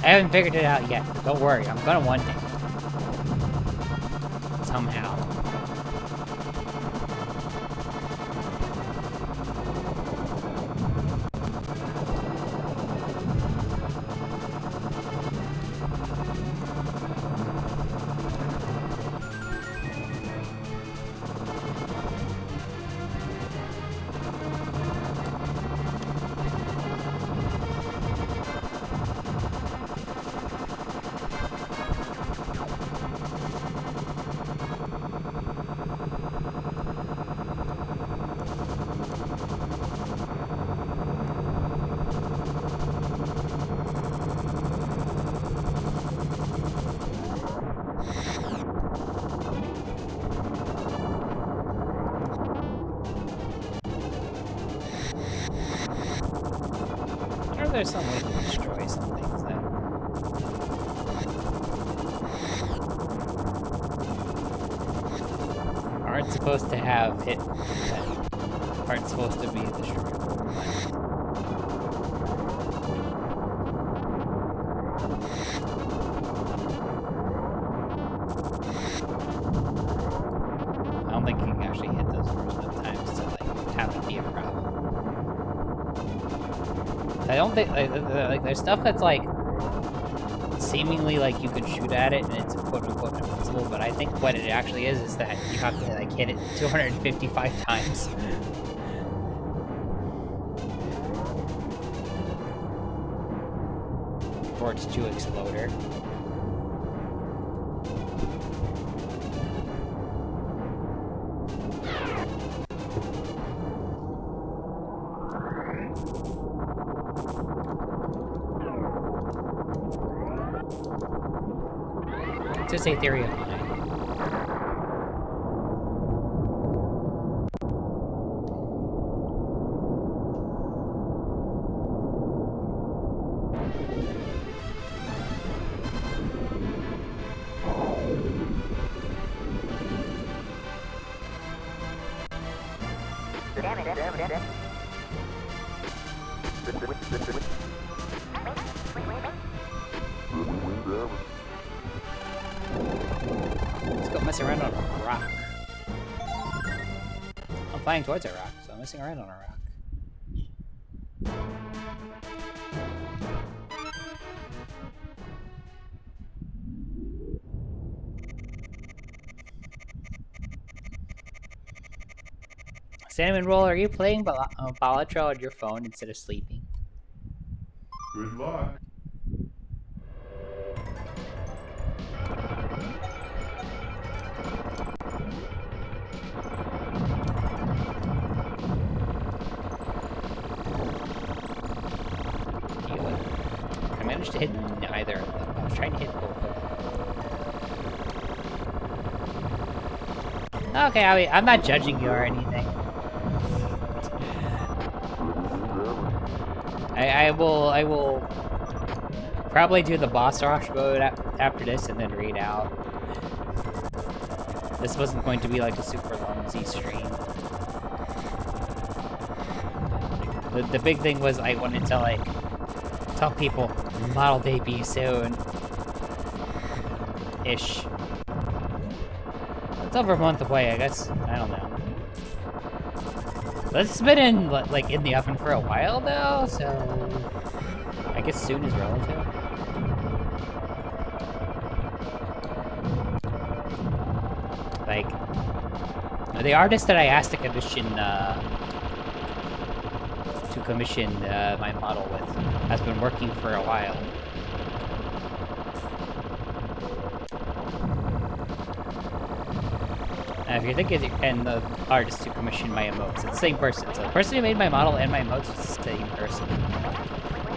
[SPEAKER 1] I haven't figured it out yet, but don't worry, I'm gonna one day. Somehow. There's some way to destroy some things that aren't supposed to have hit, that aren't supposed to be destroyable. I don't think you can actually hit those first enough times to like have it be a problem. I don't think like there's stuff that's like seemingly like you can shoot at it and it's quote unquote invincible, but I think what it actually is that you have to like hit it 255 times. For it to explode her. Just a theory of mine. Let's go mess around on a rock. flying towards a rock, so I'm messing around on a rock. Cinnamon Roll, are you playing Balatro on your phone instead of sleeping?
[SPEAKER 2] Good luck.
[SPEAKER 1] I managed to hit neither of them. I was trying to hit both of them. Okay, I'm not judging you or anything. I will probably do the boss rush mode after this and then read out. This wasn't going to be like a super long Z stream. The big thing was I wanted to like tell people model debut soon. Ish. It's over a month away, I guess. I don't know. But it's been in like in the oven for a while though, so I guess soon is relative. Like the artist that I asked to commission my model with has been working for a while. If you're thinking, and the artist who commissioned my emotes, it's the same person. So the person who made my model and my emotes is the same person.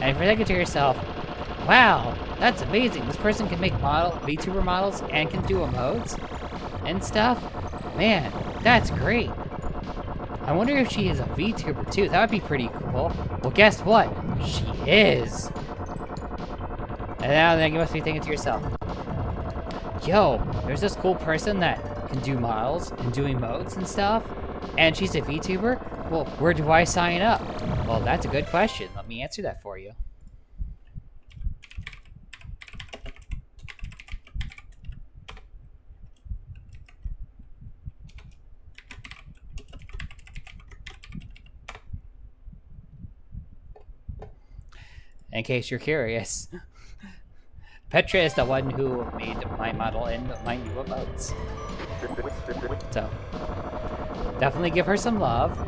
[SPEAKER 1] And if you're thinking to yourself, wow, that's amazing. This person can make VTuber models and can do emotes and stuff. Man, that's great. I wonder if she is a VTuber too. That would be pretty cool. Well, guess what? She is. And now then you must be thinking to yourself, yo, there's this cool person that can do models and do emotes and stuff, and she's a VTuber? Well, where do I sign up? Well, that's a good question. Let me answer that for you. In case you're curious, Petra is the one who made my model and my new emotes. So, definitely give her some love.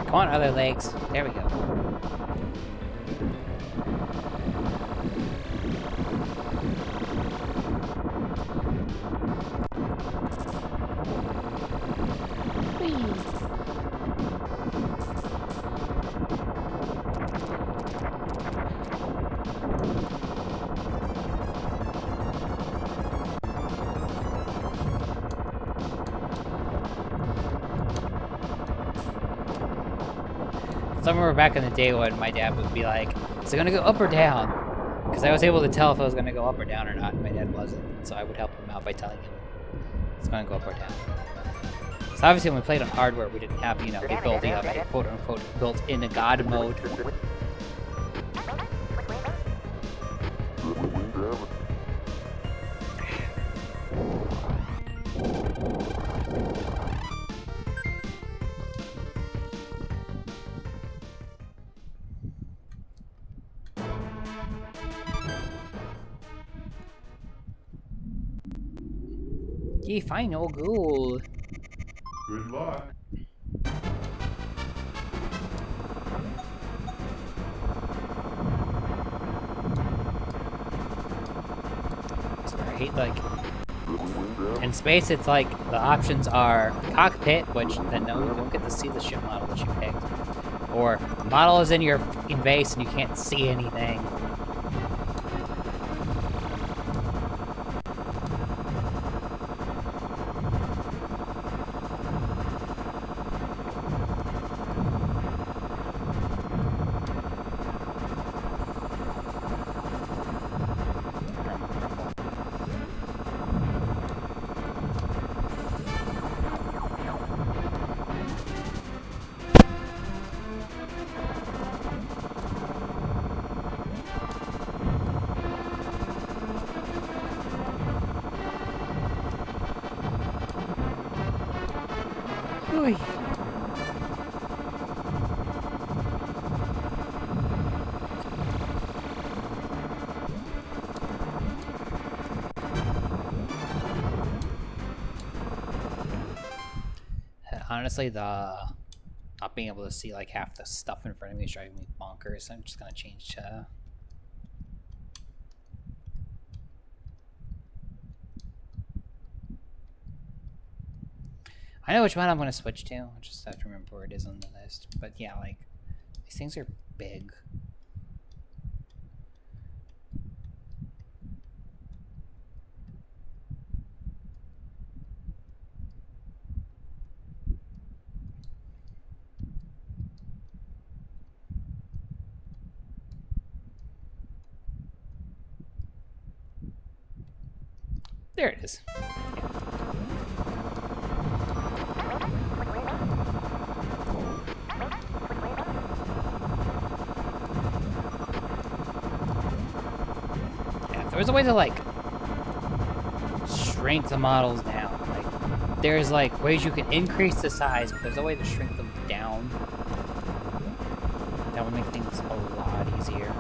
[SPEAKER 1] Come on, other legs. There we go. Somewhere back in the day when my dad would be like, is it gonna go up or down? Because I was able to tell if it was gonna go up or down or not, and my dad wasn't. So I would help him out by telling him it's gonna go up or down. So obviously when we played on hardware, we didn't have, you know, the ability of a quote-unquote built-in God mode. The final goal.
[SPEAKER 2] Good luck.
[SPEAKER 1] right? Like, in space, it's like the options are cockpit, which then no, you don't get to see the ship model that you picked, or the model is in your fucking base and you can't see anything. Oy. Honestly, the not being able to see like half the stuff in front of me is driving me bonkers. I'm just gonna change to. I know which one I'm gonna switch to. I just have to remember where it is on the list. But yeah, like these things are big. There it is. Yeah, if there was a way to like shrink the models down, like there's like ways you can increase the size, but there's a way to shrink them down. That would make things a lot easier.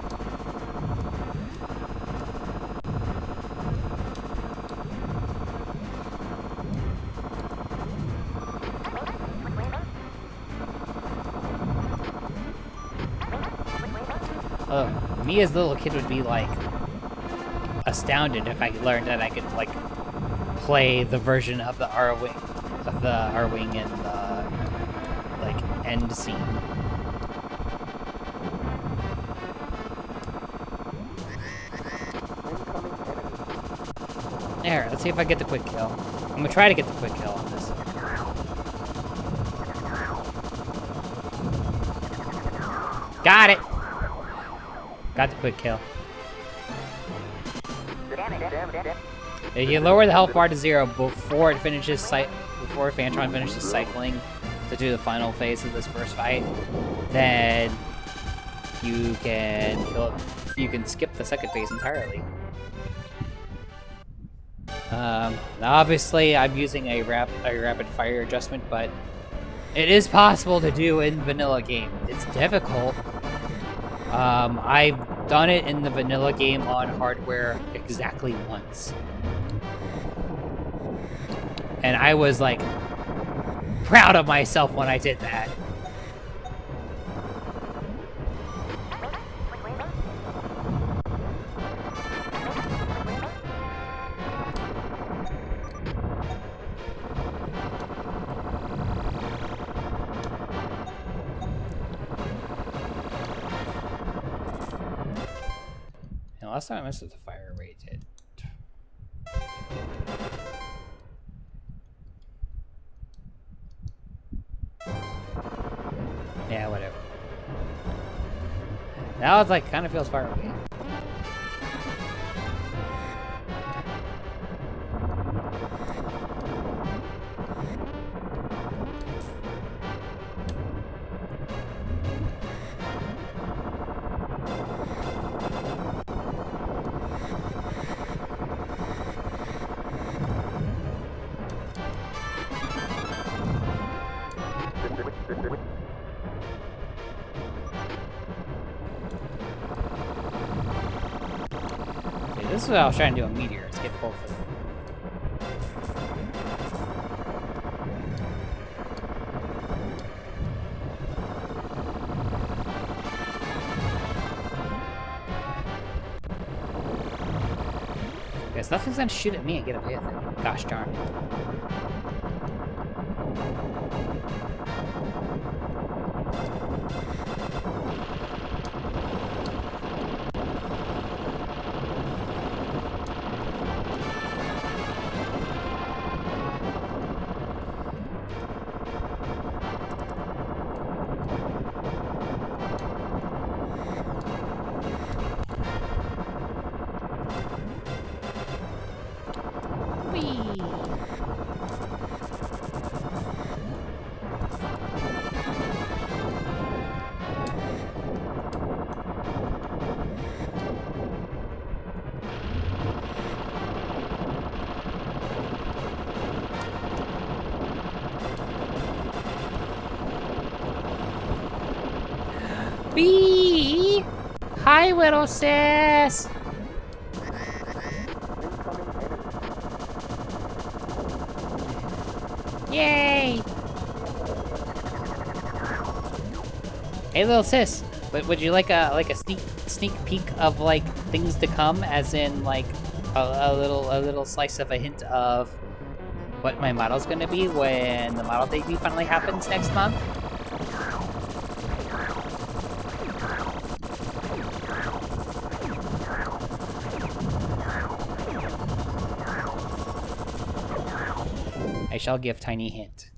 [SPEAKER 1] Me as a little kid would be like astounded if I learned that I could like play the version of the R-wing in the like end scene. There, let's see if I get the quick kill. I'm gonna try to get the quick kill on this. Got it! Got the quick kill. If you lower the health bar to 0 before it finishes before Fantron finishes cycling to do the final phase of this first fight, then you can kill it. You can skip the second phase entirely. Now obviously I'm using a rapid fire adjustment, but it is possible to do in vanilla game. It's difficult. I've done it in the vanilla game on hardware exactly once. And I was like proud of myself when I did that. Last time I messed with the fire rate, it... Yeah, whatever. Now it's like, kind of feels far away. This is what I was trying to do a meteor. Let's get both of them. Because nothing's gonna shoot at me and get away with it. Gosh darn. Bee! Hi, little sis! Yay! Hey, little sis, would you like a sneak peek of like things to come, as in like a little slice of a hint of what my model's gonna be when the model debut finally happens next month? I shall give tiny hint.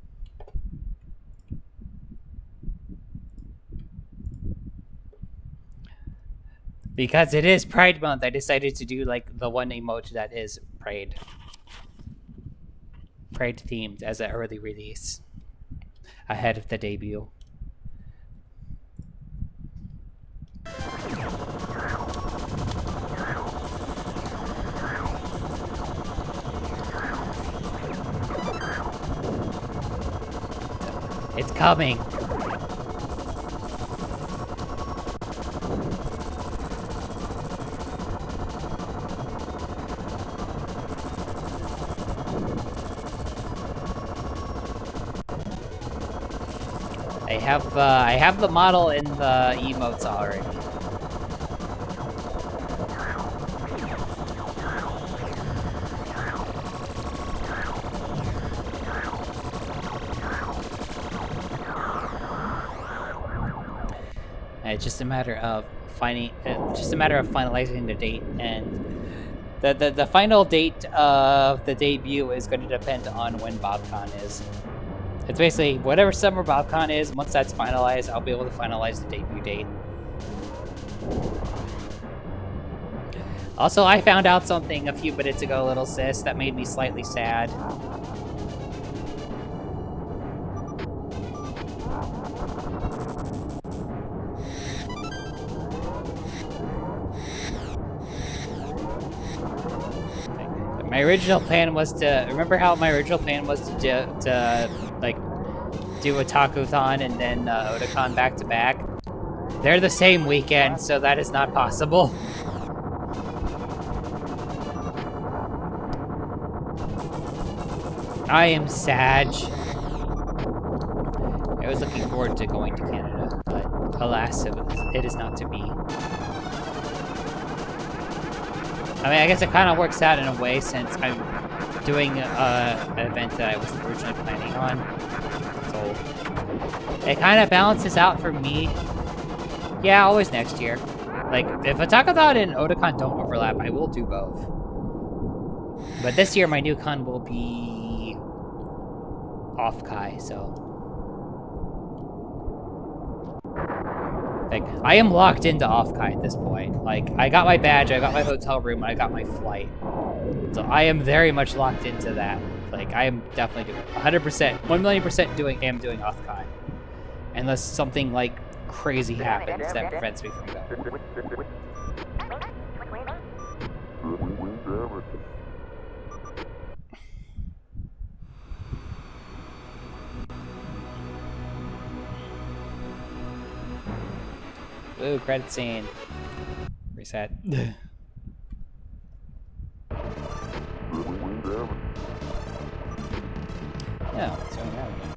[SPEAKER 1] Because it is Pride Month, I decided to do like the one emote that is Pride themed as an early release ahead of the debut. It's coming. I have the model in the emotes already. It's just a matter of finalizing the date, and the final date of the debut is going to depend on when BobCon is. It's basically whatever summer BobCon is. Once that's finalized, I'll be able to finalize the debut date. Also, I found out something a few minutes ago, little sis, that made me slightly sad. My original plan was to... Remember how my original plan was to like, do a Taco-thon and then Otakon back-to-back? They're the same weekend, so that is not possible. I am sad. I was looking forward to going to Canada, but alas, it is not to be. I mean, I guess it kind of works out in a way, since I'm doing an event that I wasn't originally planning on. So it kind of balances out for me. Yeah, always next year. Like, if Taco-thon and Otakon don't overlap, I will do both. But this year, my new con will be off Kai, so. Like, I am locked into off-Kai at this point. Like, I got my badge, I got my hotel room, and I got my flight. So I am very much locked into that. Like, I am definitely doing 100%, 1,000,000% am doing off-Kai. Unless something, like, crazy happens that prevents me from going. Ooh, credit scene. Reset. Yeah, it's going out again.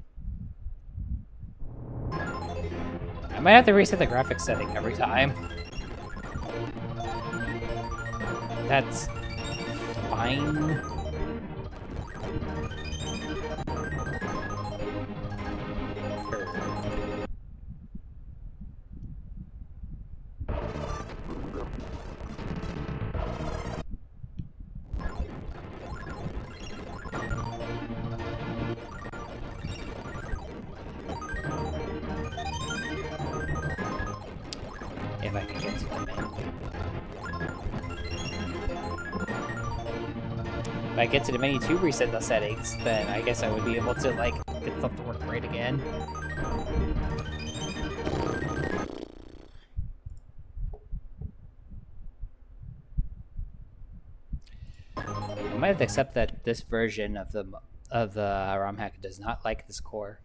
[SPEAKER 1] I might have to reset the graphics setting every time. That's fine. If I can get to the menu. If I get to the menu to reset the settings, then I guess I would be able to, like, get stuff to work great again. I might have to accept that this version of the ROM hack does not like this core.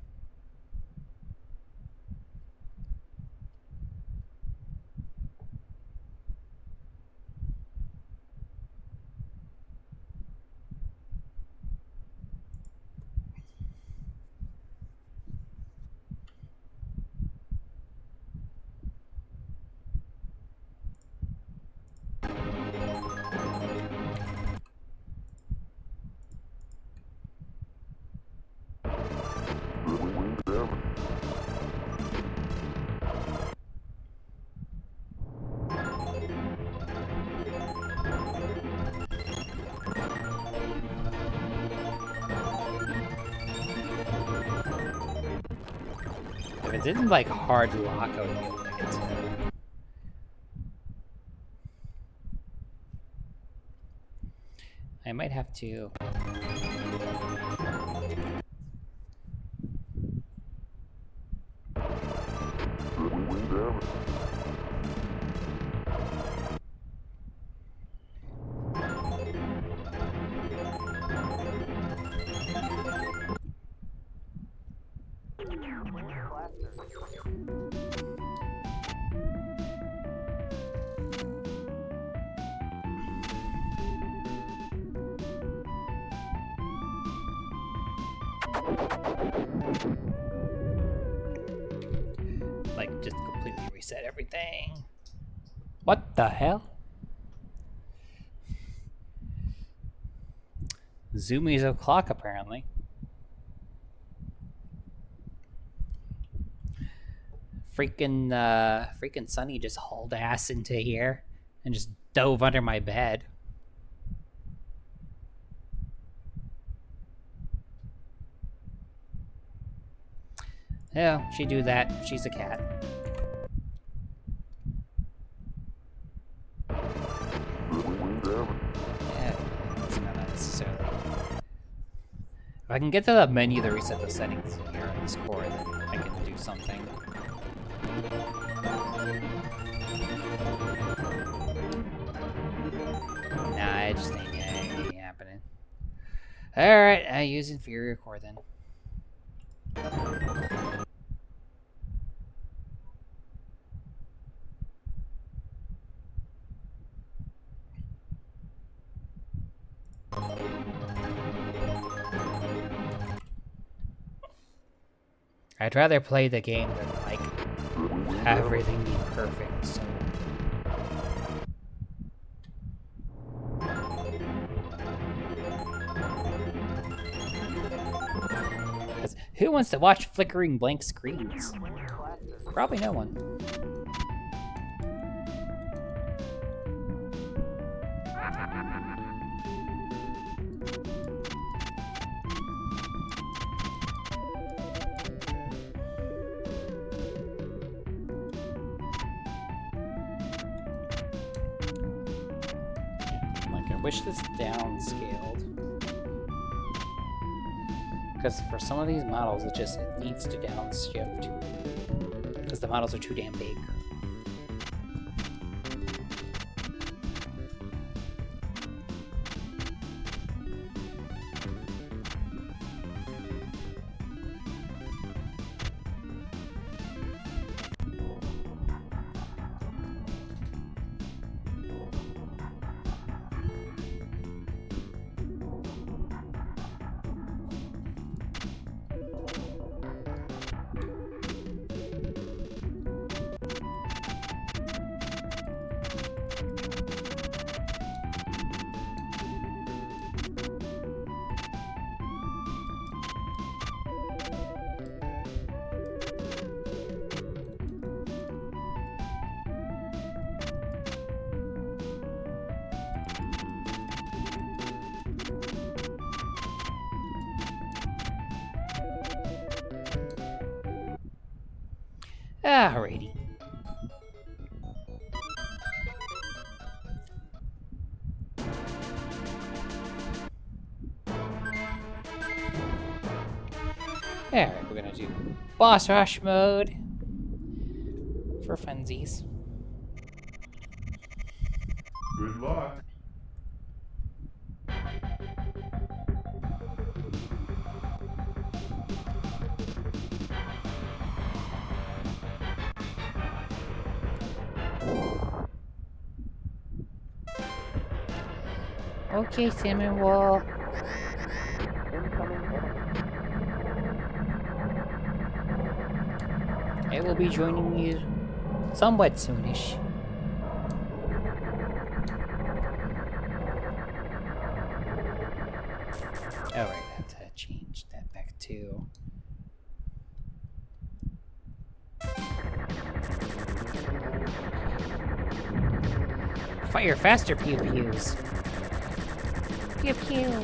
[SPEAKER 1] If it didn't like hard lock, I would be able to get to it. I might have to. Like, just completely reset everything. What the hell? Zoomies o'clock, apparently. Freaking Sunny just hauled ass into here and just dove under my bed. Yeah, she do that. She's a cat. Yeah, it's not necessarily. If I can get to the menu to reset the settings here on this core, then I can do something. Nah, it just ain't happening. Alright, I use inferior core then. I'd rather play the game than, like, have everything be perfect, so... Who wants to watch flickering blank screens? Probably no one. Like, I wish this downscaled. Because for some of these models, it needs to downshift. Because the models are too damn big. Alrighty. Alright, we're gonna do boss rush mode for funsies.
[SPEAKER 2] Good luck.
[SPEAKER 1] Okay, Cinnamon Roll. I will be joining you somewhat soonish. Alright, I have to change that back to... Fire faster, pew pews. Pew pew.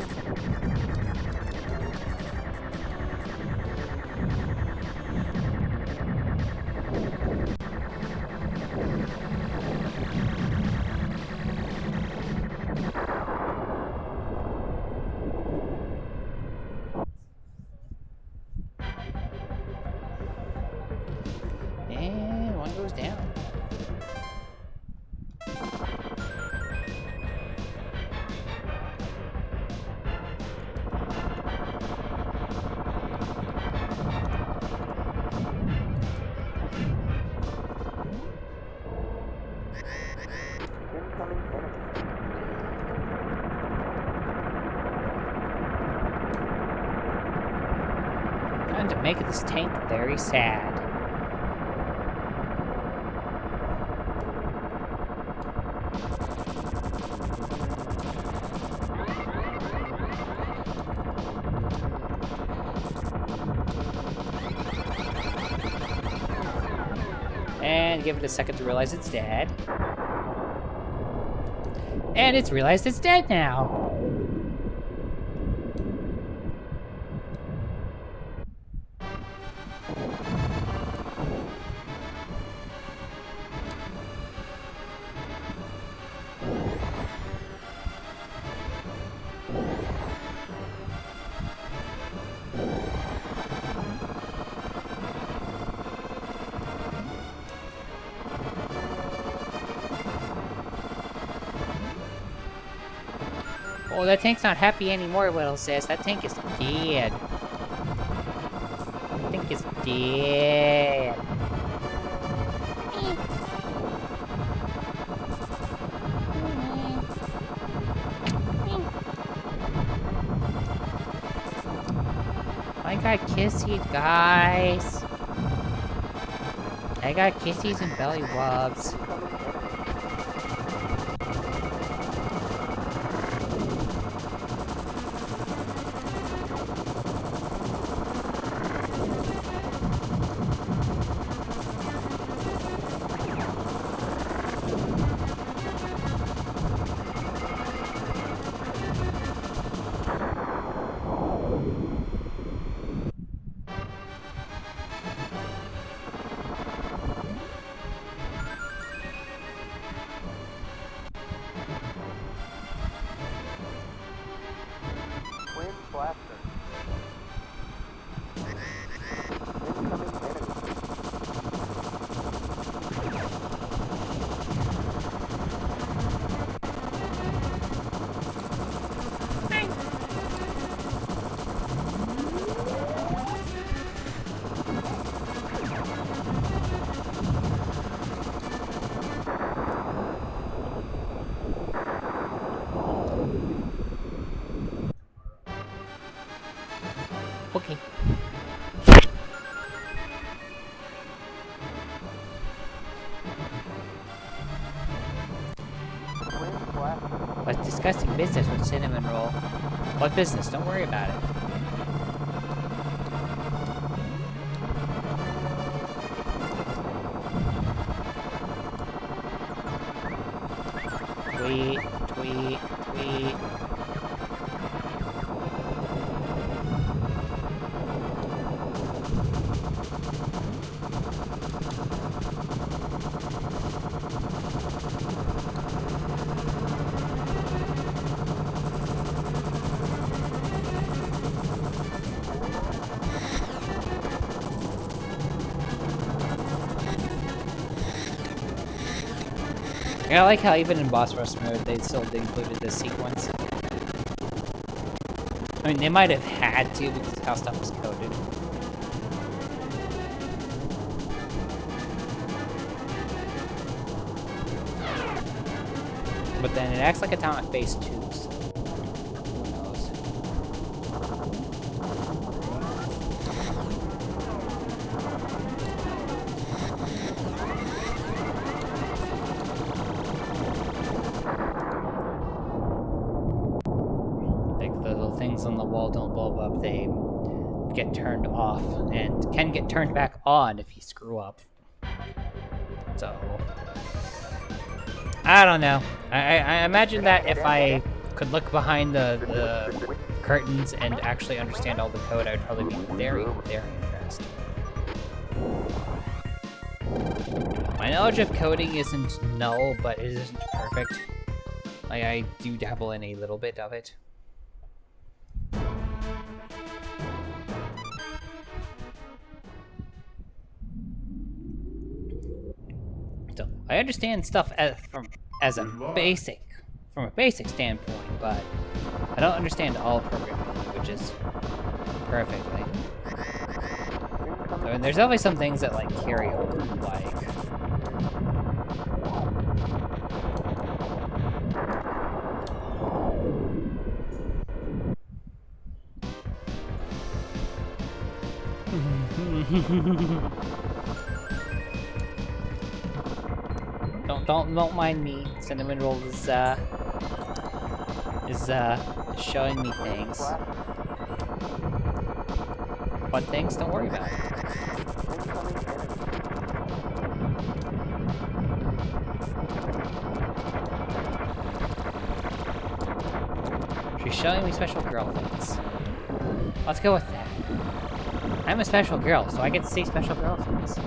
[SPEAKER 1] And one goes down. Time to make this tank very sad. And give it a second to realize it's dead. And it's realized it's dead now. Oh, that tank's not happy anymore, Whittle says. That tank is dead. That tank is dead. I got kissies, guys. I got kissies and belly rubs. Okay. What's disgusting business with Cinnamon Roll? What business? Don't worry about it. Tweet, tweet, tweet. Yeah, I like how even in boss rush mode, they still included this sequence. I mean, they might have had to because of how stuff was coded. But then it acts like Atomic Base 2, so who knows? Like the little things on the wall don't blow up, they get turned off and can get turned back on if you screw up. So I don't know. I imagine that if I could look behind the curtains and actually understand all the code, I would probably be very, very impressed. My knowledge of coding isn't null, but it isn't perfect. I do dabble in a little bit of it. So I understand stuff from a basic standpoint, but I don't understand all programming languages perfectly. I mean, there's always some things that like carry over, like don't mind me. Cinnamon Roll is showing me things. What things? Don't worry about it. She's showing me special girl things. Let's go with that. I'm a special girl, so I get to see special girl things.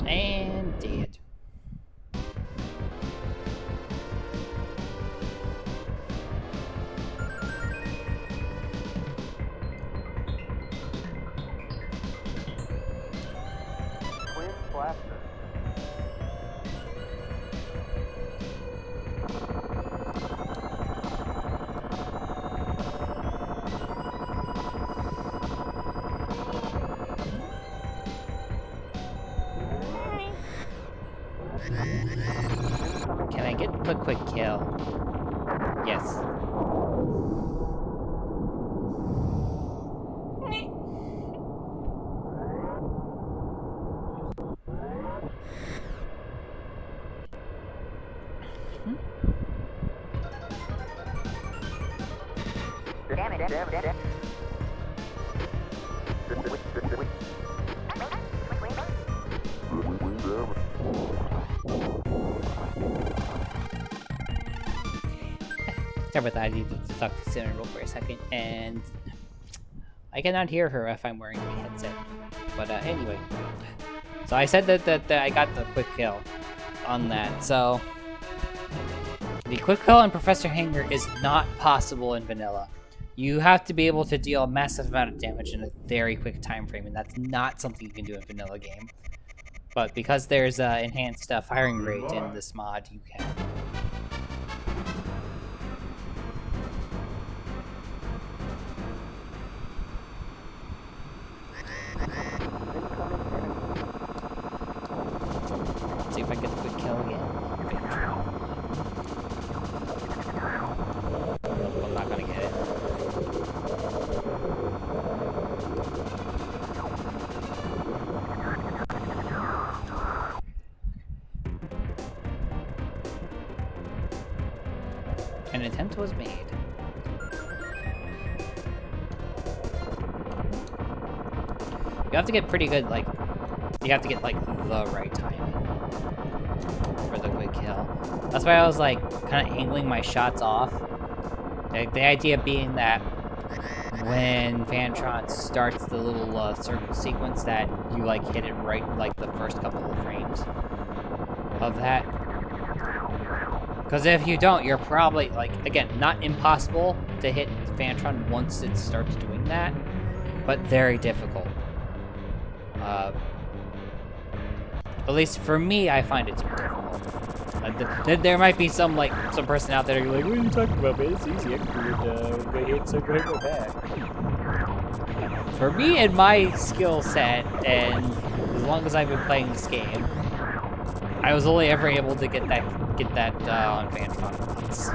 [SPEAKER 1] And dead.
[SPEAKER 4] Twin blaster.
[SPEAKER 1] Can I get the quick kill? Yes.
[SPEAKER 4] Damn it.
[SPEAKER 1] Sorry about that, I needed to talk to Cinnamon Roll for a second, and I cannot hear her if I'm wearing my headset. But anyway, so I said that I got the quick kill on that. So the quick kill on Professor Hanger is not possible in vanilla. You have to be able to deal a massive amount of damage in a very quick time frame, and that's not something you can do in vanilla game. But because there's enhanced firing rate in this mod, you can. Let's see if I get the quick kill again. I'm not gonna get it. An attempt was made. You have to get pretty good, like, you have to get, like, the right timing for the quick kill. That's why I was, like, kind of angling my shots off The idea being that when Vantron starts the little circle sequence, that you like hit it right in like the first couple of frames of that. Because if you don't, you're probably like, again, not impossible to hit Vantron once it starts doing that, but very difficult. At least for me, I find it to be difficult. There might be some person out there who's like, what are you talking about, man? It's easy. I can do it. I hit so good with that. For me and my skill set, and as long as I've been playing this game, I was only ever able to get that on Vantron once.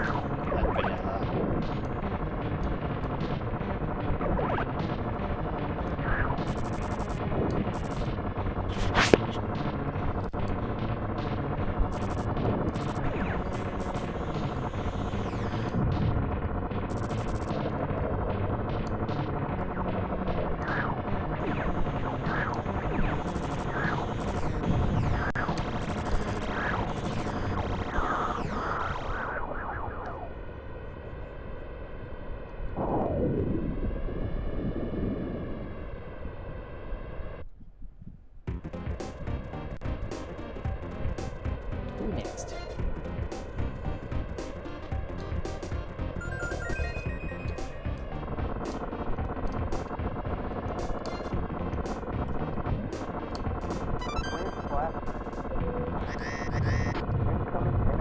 [SPEAKER 1] Next.
[SPEAKER 4] Twin blast. Incoming enemy.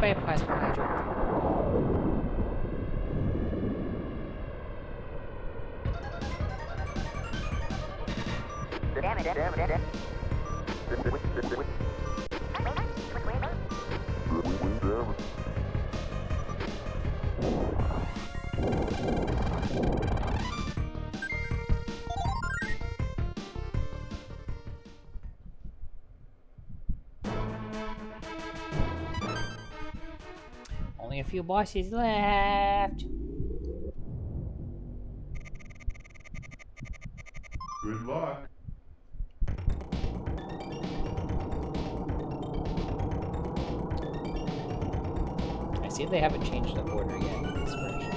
[SPEAKER 1] By a plasma hydrant. Only a few bosses left.
[SPEAKER 2] Good luck.
[SPEAKER 1] I see they haven't changed the order yet in this version.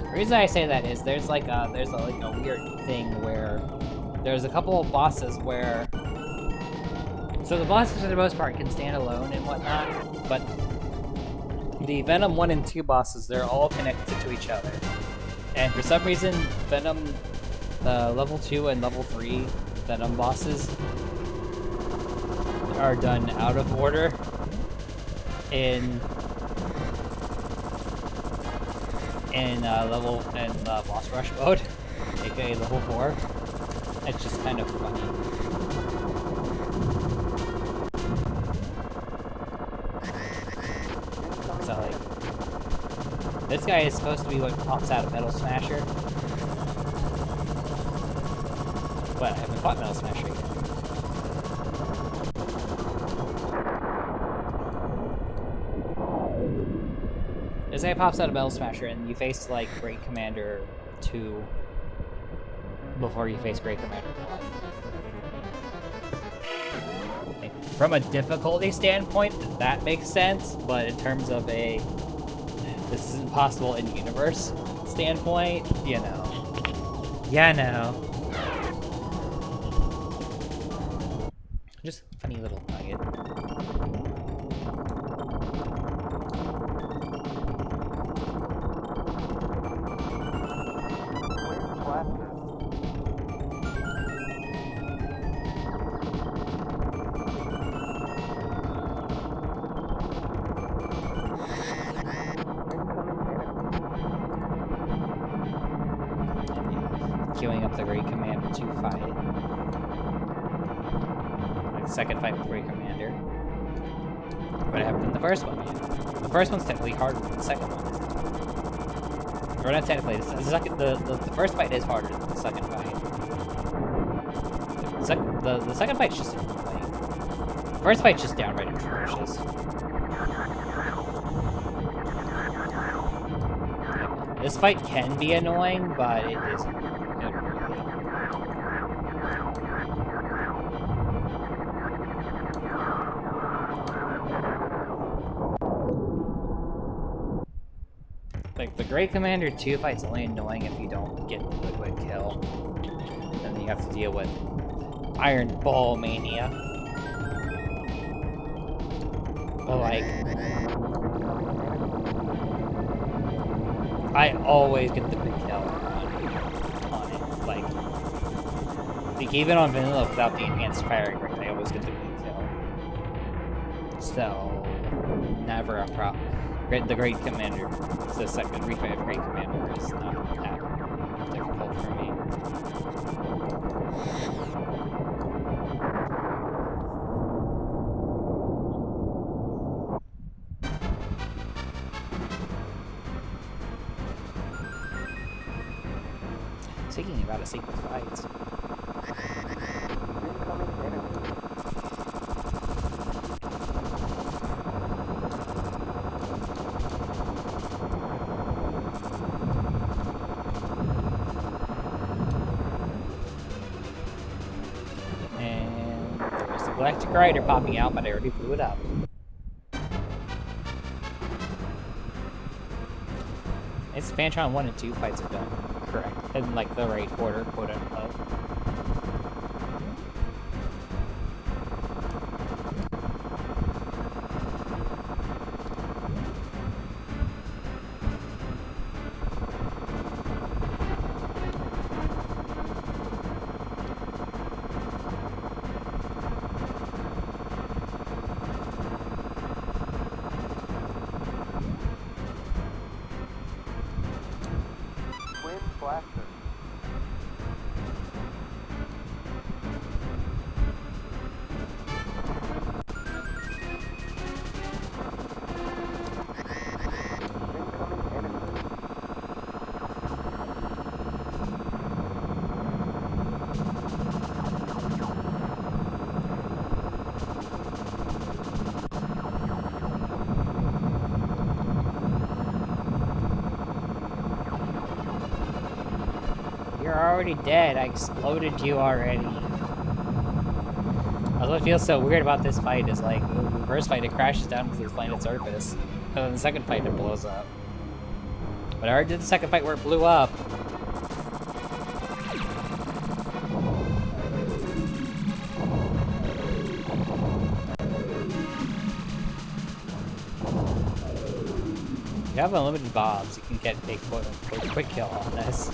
[SPEAKER 1] The reason I say that is there's like a weird thing where there's a couple of bosses where, so the bosses for the most part can stand alone and whatnot, but the Venom 1 and 2 bosses, they're all connected to each other. And for some reason, Venom level 2 and level 3 Venom bosses are done out of order in boss rush mode, aka level 4. It's just kind of funny. So like, this guy is supposed to be what pops out of Metal Smasher, but I haven't fought Metal Smasher yet. This guy pops out of Metal Smasher, and you face like Great Commander 2 before you face Great Commander 1. Like, from a difficulty standpoint, that makes sense, but in terms of a this isn't possible in universe standpoint, you know. Just funny little nugget. fight. Like the second fight with Great Commander. What happened in the first one? The first one's technically harder than the second one. Or not technically, the first fight is harder than the second fight. The second fight's just annoying. The first fight's just downright atrocious. This fight can be annoying, but it isn't. Like, the Great Commander 2 fight's only annoying if you don't get the quick kill. And then you have to deal with Iron Ball Mania. But, like, I always get the quick kill on it. Like even on vanilla without the enhanced firing rate, I always get the quick kill. So, never a problem. The Great Commander, the second refight of Great Commander is not that difficult for me. Speaking about a sequence fights.
[SPEAKER 4] Incoming enemy.
[SPEAKER 1] And there's the Galactic Rider popping out, but I already blew it up. It's Fantron 1 and 2 fights are done correct. In like the right order, quote unquote.
[SPEAKER 4] Blaster. Incoming enemy.
[SPEAKER 1] You're already dead. I exploded you already. What feels so weird about this fight is like the first fight it crashes down to the planet's surface, and then the second fight it blows up. But I already did the second fight where it blew up. If you have unlimited bombs, you can get a quote-unquote quick kill on this.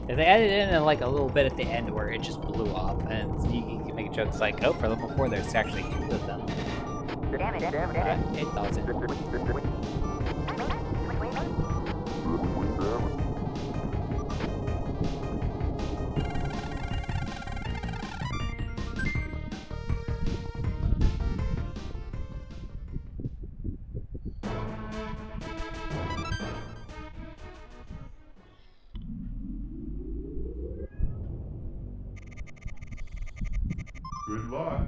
[SPEAKER 1] If they added in like a little bit at the end where it just blew up, and you can make jokes like, oh, for level 4 there's actually 2 of them.
[SPEAKER 4] Damn it.
[SPEAKER 1] It doesn't.
[SPEAKER 2] Good luck.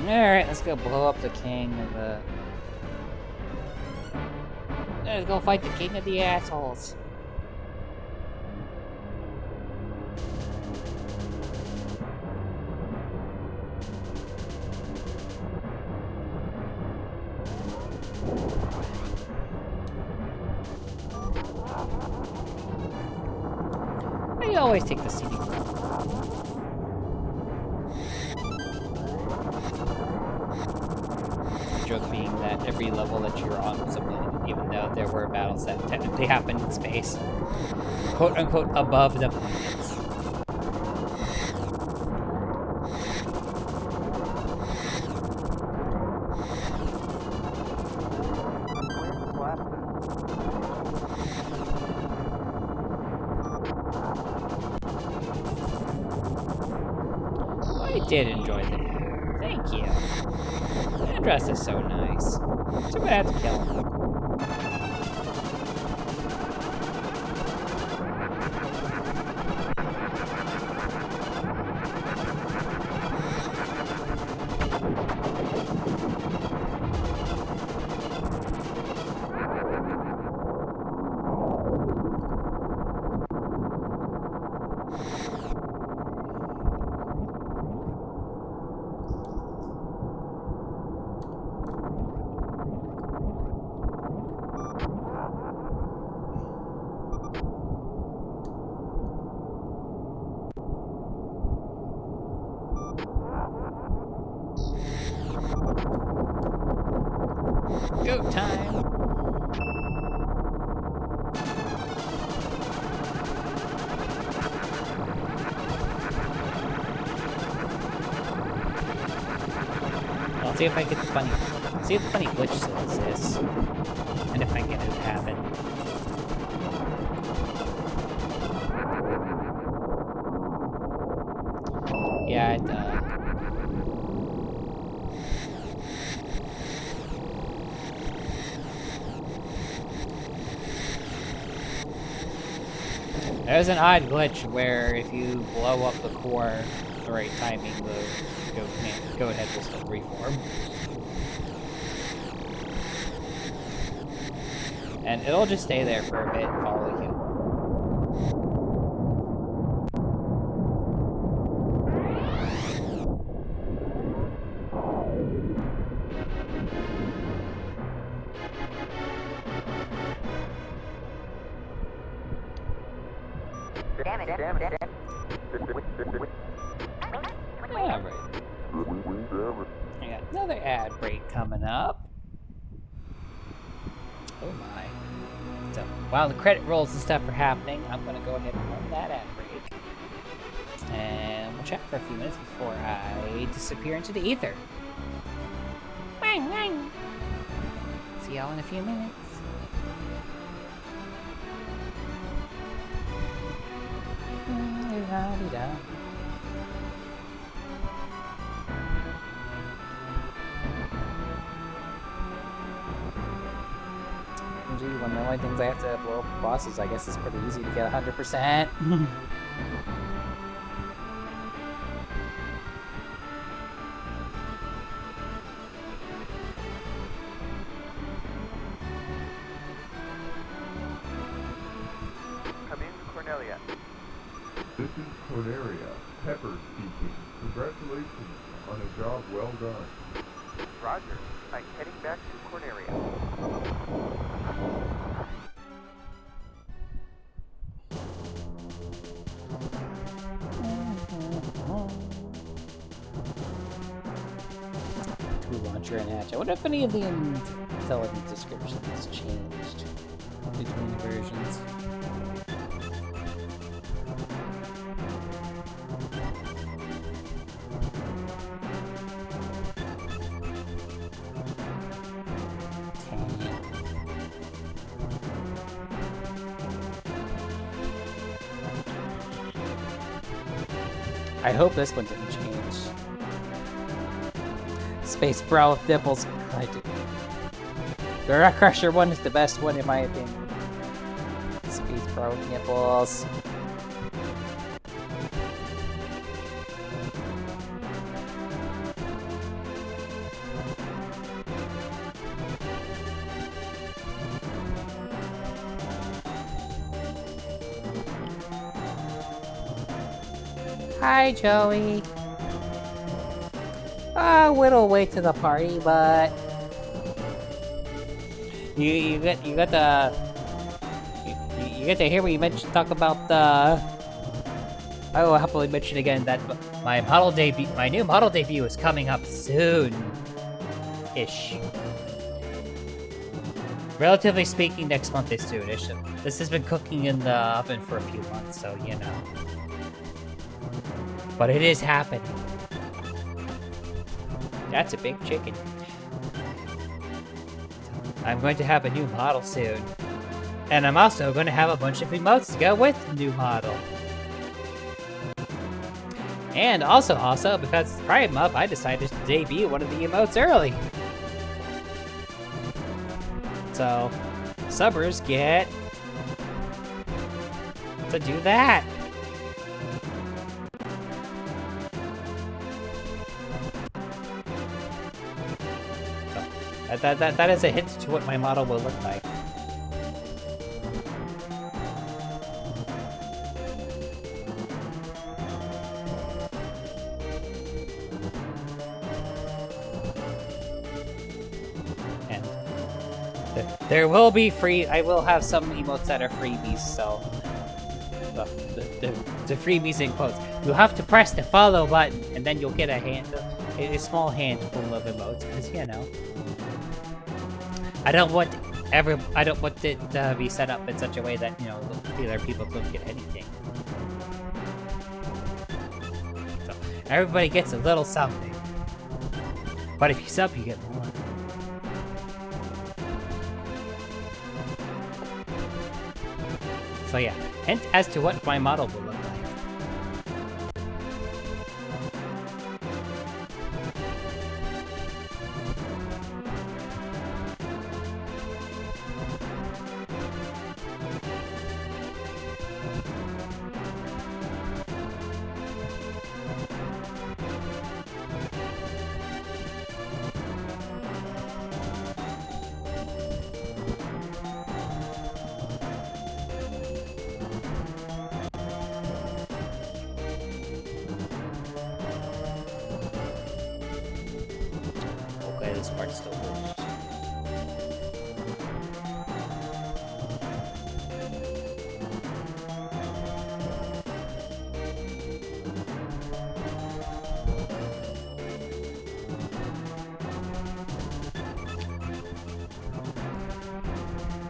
[SPEAKER 1] Alright, let's go blow up the king of the... Let's go fight the king of the assholes. I always take the scenic route. The joke being that every level that you're on was a planet, even though there were battles that technically happened in space. Quote unquote above the planets. I did enjoy the nap. Thank you. That dress is so nice. Too bad I have to kill him. Go time! I'll see if I get the funny. See if the funny glitch still exists, and if I get it to happen. Yeah, it does. There's an odd glitch where if you blow up the core at the right timing, the goat head will still reform. And it'll just stay there for a bit and follow you. Alright. I got another ad break coming up. Oh my. So, while the credit rolls and stuff are happening, I'm gonna go ahead and run that ad break. And we'll chat for a few minutes before I disappear into the ether. Wang, wang. See y'all in a few minutes. La-di-da. Gee, one of the only things I have to blow up bosses, I guess it's pretty easy to get 100%.
[SPEAKER 4] Come in, Cornelia.
[SPEAKER 2] This is Cornelia, Pepper speaking. Congratulations on a job well done.
[SPEAKER 4] Roger. I'm heading back to Cornelia.
[SPEAKER 1] Tool launcher and hatch. I wonder if any of the intelligence descriptions changed between the versions. I hope this one didn't change. Space Brawl with nipples. I do. The Rock Crusher one is the best one in my opinion. Space Brawl with nipples. Hi, Joey. A little late to the party, but you get to hear me talk about the. I will happily mention again that my new model debut is coming up soon-ish. Relatively speaking, next month is soon-ish. This has been cooking in the oven for a few months, so you know. But it is happening. That's a big chicken. I'm going to have a new model soon. And I'm also going to have a bunch of emotes to go with the new model. And also, because it's Pride Month, I decided to debut one of the emotes early. So, subbers get to do that. So, that is a hint to what my model will look like. There will be I will have some emotes that are freebies, so... The freebies in quotes. You'll have to press the follow button, and then you'll get a small handful of emotes, because, you know... I don't want it to be set up in such a way that, you know, other people don't get anything. So, everybody gets a little something. But if you sub, you get more. So yeah, hint as to what my model will look like. This part's still glitched.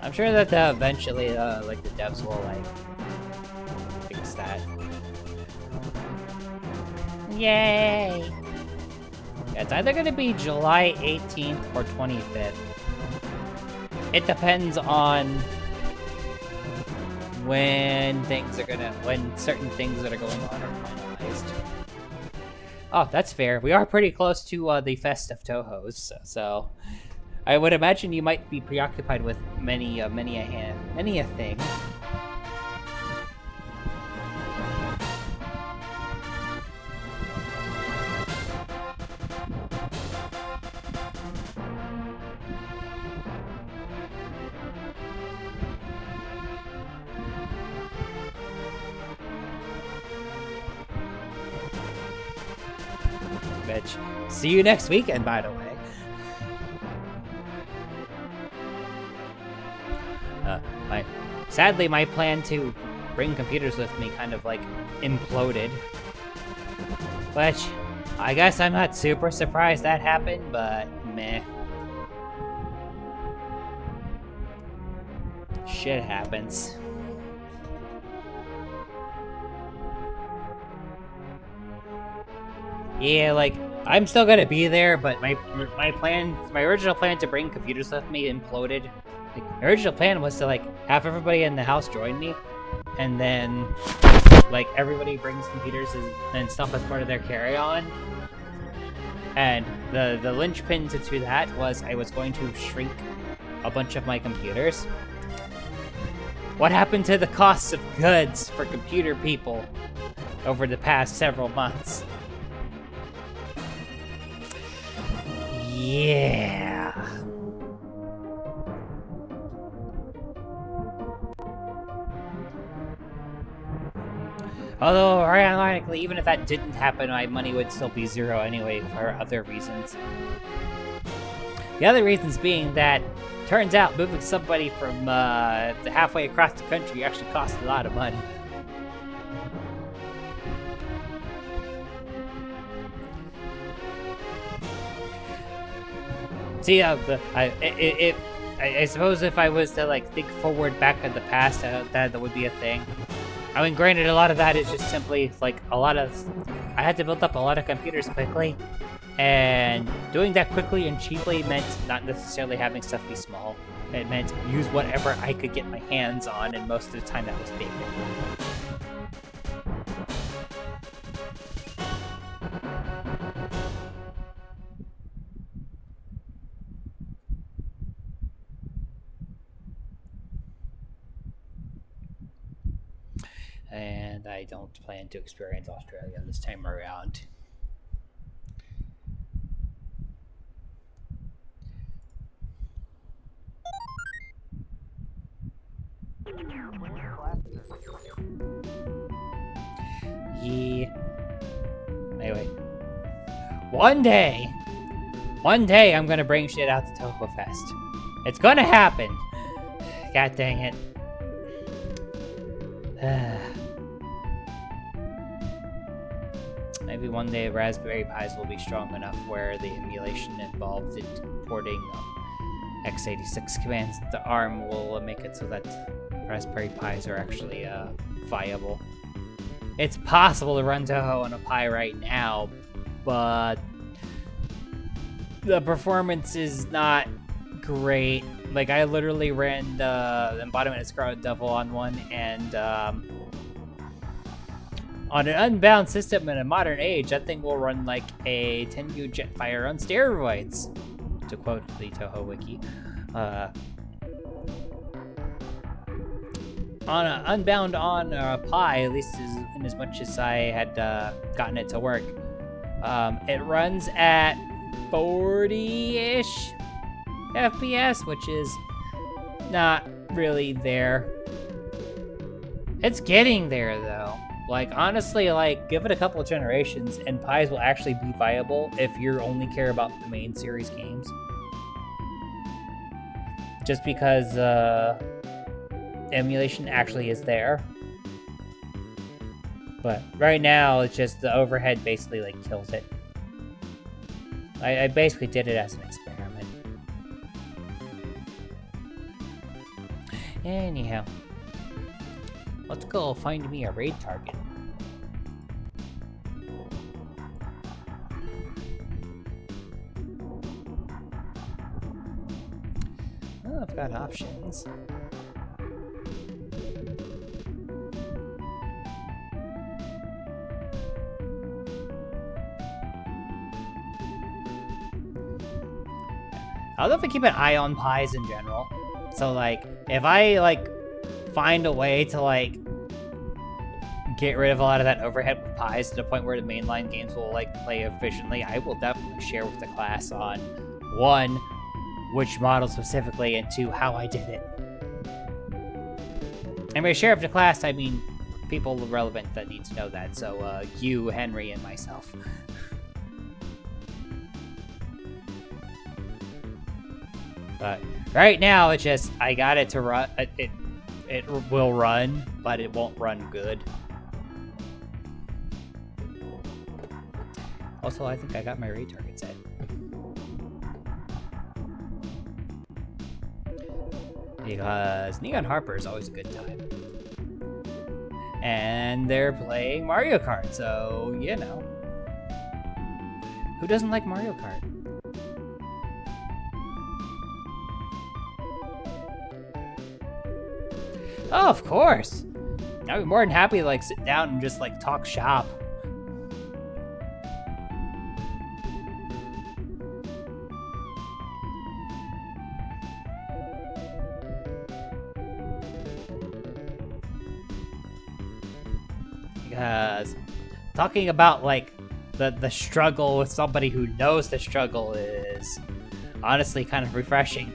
[SPEAKER 1] I'm sure that eventually, like the devs will like fix that. Yay! Yeah, it's either going to be July 18th or 25th. It depends on when certain things that are going on are finalized. Oh, that's fair. We are pretty close to the Fest of Tohos, so I would imagine you might be preoccupied with many a thing. Bitch. See you next weekend, by the way. Sadly, my plan to bring computers with me kind of like imploded. Which, I guess I'm not super surprised that happened, but meh. Shit happens. Yeah, like, I'm still gonna be there, but my original plan to bring computers with me imploded. Like, my original plan was to, like, have everybody in the house join me, and then, like, everybody brings computers and stuff as part of their carry-on. And the linchpin to that was I was going to shrink a bunch of my computers. What happened to the costs of goods for computer people over the past several months? Yeah. Although, ironically, even if that didn't happen, my money would still be 0 anyway for other reasons. The other reasons being that, turns out, moving somebody from halfway across the country actually costs a lot of money. See, I suppose if I was to like think forward back in the past, that would be a thing. I mean, granted, a lot of that is just simply like I had to build up a lot of computers quickly, and doing that quickly and cheaply meant not necessarily having stuff be small. It meant use whatever I could get my hands on, and most of the time that was big. And I don't plan to experience Australia this time around. Yeah. Anyway. One day I'm gonna bring shit out to Toho Fest. It's gonna happen. God dang it. Maybe one day Raspberry Pis will be strong enough where the emulation involved in porting x86 commands to ARM will make it so that Raspberry Pis are actually viable. It's possible to run Toho on a Pi right now, but the performance is not great. Like, I literally ran the Embodiment of Scarlet Devil on one, and on an unbound system in a modern age, that thing will run like a Tengu Jetfire on steroids, to quote the Toho Wiki. On a unbound on a Pi, at least in as much as I had gotten it to work, it runs at 40-ish FPS, which is not really there. It's getting there, though. Like, honestly, like, give it a couple of generations, and Pis will actually be viable if you only care about the main series games. Just because, emulation actually is there. But right now, it's just the overhead basically, like, kills it. I basically did it as an experiment. Anyhow. Let's go find me a raid target. Oh, I've got options. I'll definitely keep an eye on Pis in general. So, like, if I, like, find a way to, like, get rid of a lot of that overhead with Pis to the point where the mainline games will, like, play efficiently, I will definitely share with the class on, 1, which model specifically, and 2, how I did it. And by share with the class, I mean people relevant that need to know that, so, you, Henry, and myself. But right now, it's just, I got it to run, it will run, but it won't run good. Also, I think I got my raid target set. Because Neon Harper is always a good time. And they're playing Mario Kart, so, you know. Who doesn't like Mario Kart? Oh, of course! I'd be more than happy to, like, sit down and just, like, talk shop. Because talking about, like, the struggle with somebody who knows the struggle is honestly kind of refreshing.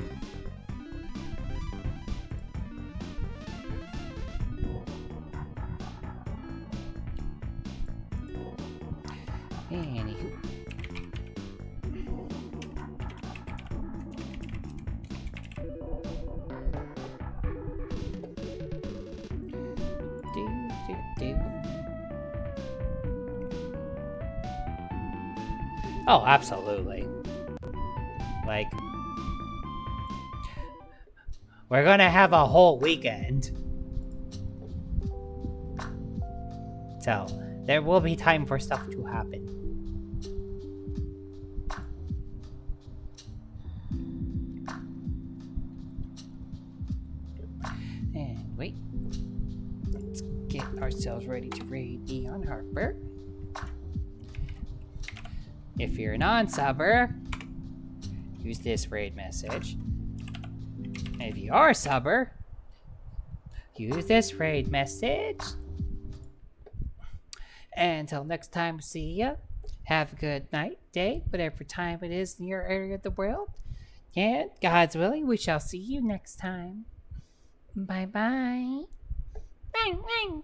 [SPEAKER 1] Anywho. Do. Oh, absolutely. Like, we're gonna have a whole weekend. So, there will be time for stuff to happen. And wait. Let's get ourselves ready to raid Neon Harbor. If you're a non-subber, use this raid message. If you are a subber, use this raid message. Until next time, see ya. Have a good night, day, whatever time it is in your area of the world. And God's willing, we shall see you next time. Bye-bye. Bang, bang.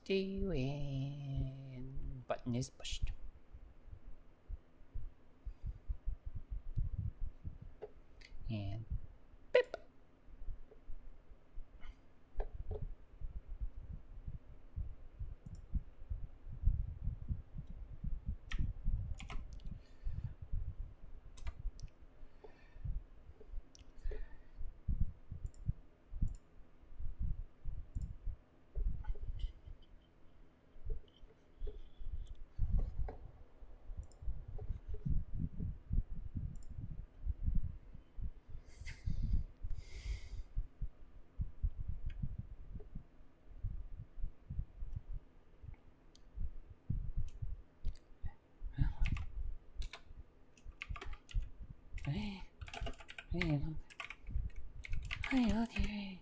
[SPEAKER 1] And button is pushed. And beep. Hey, hey, hey,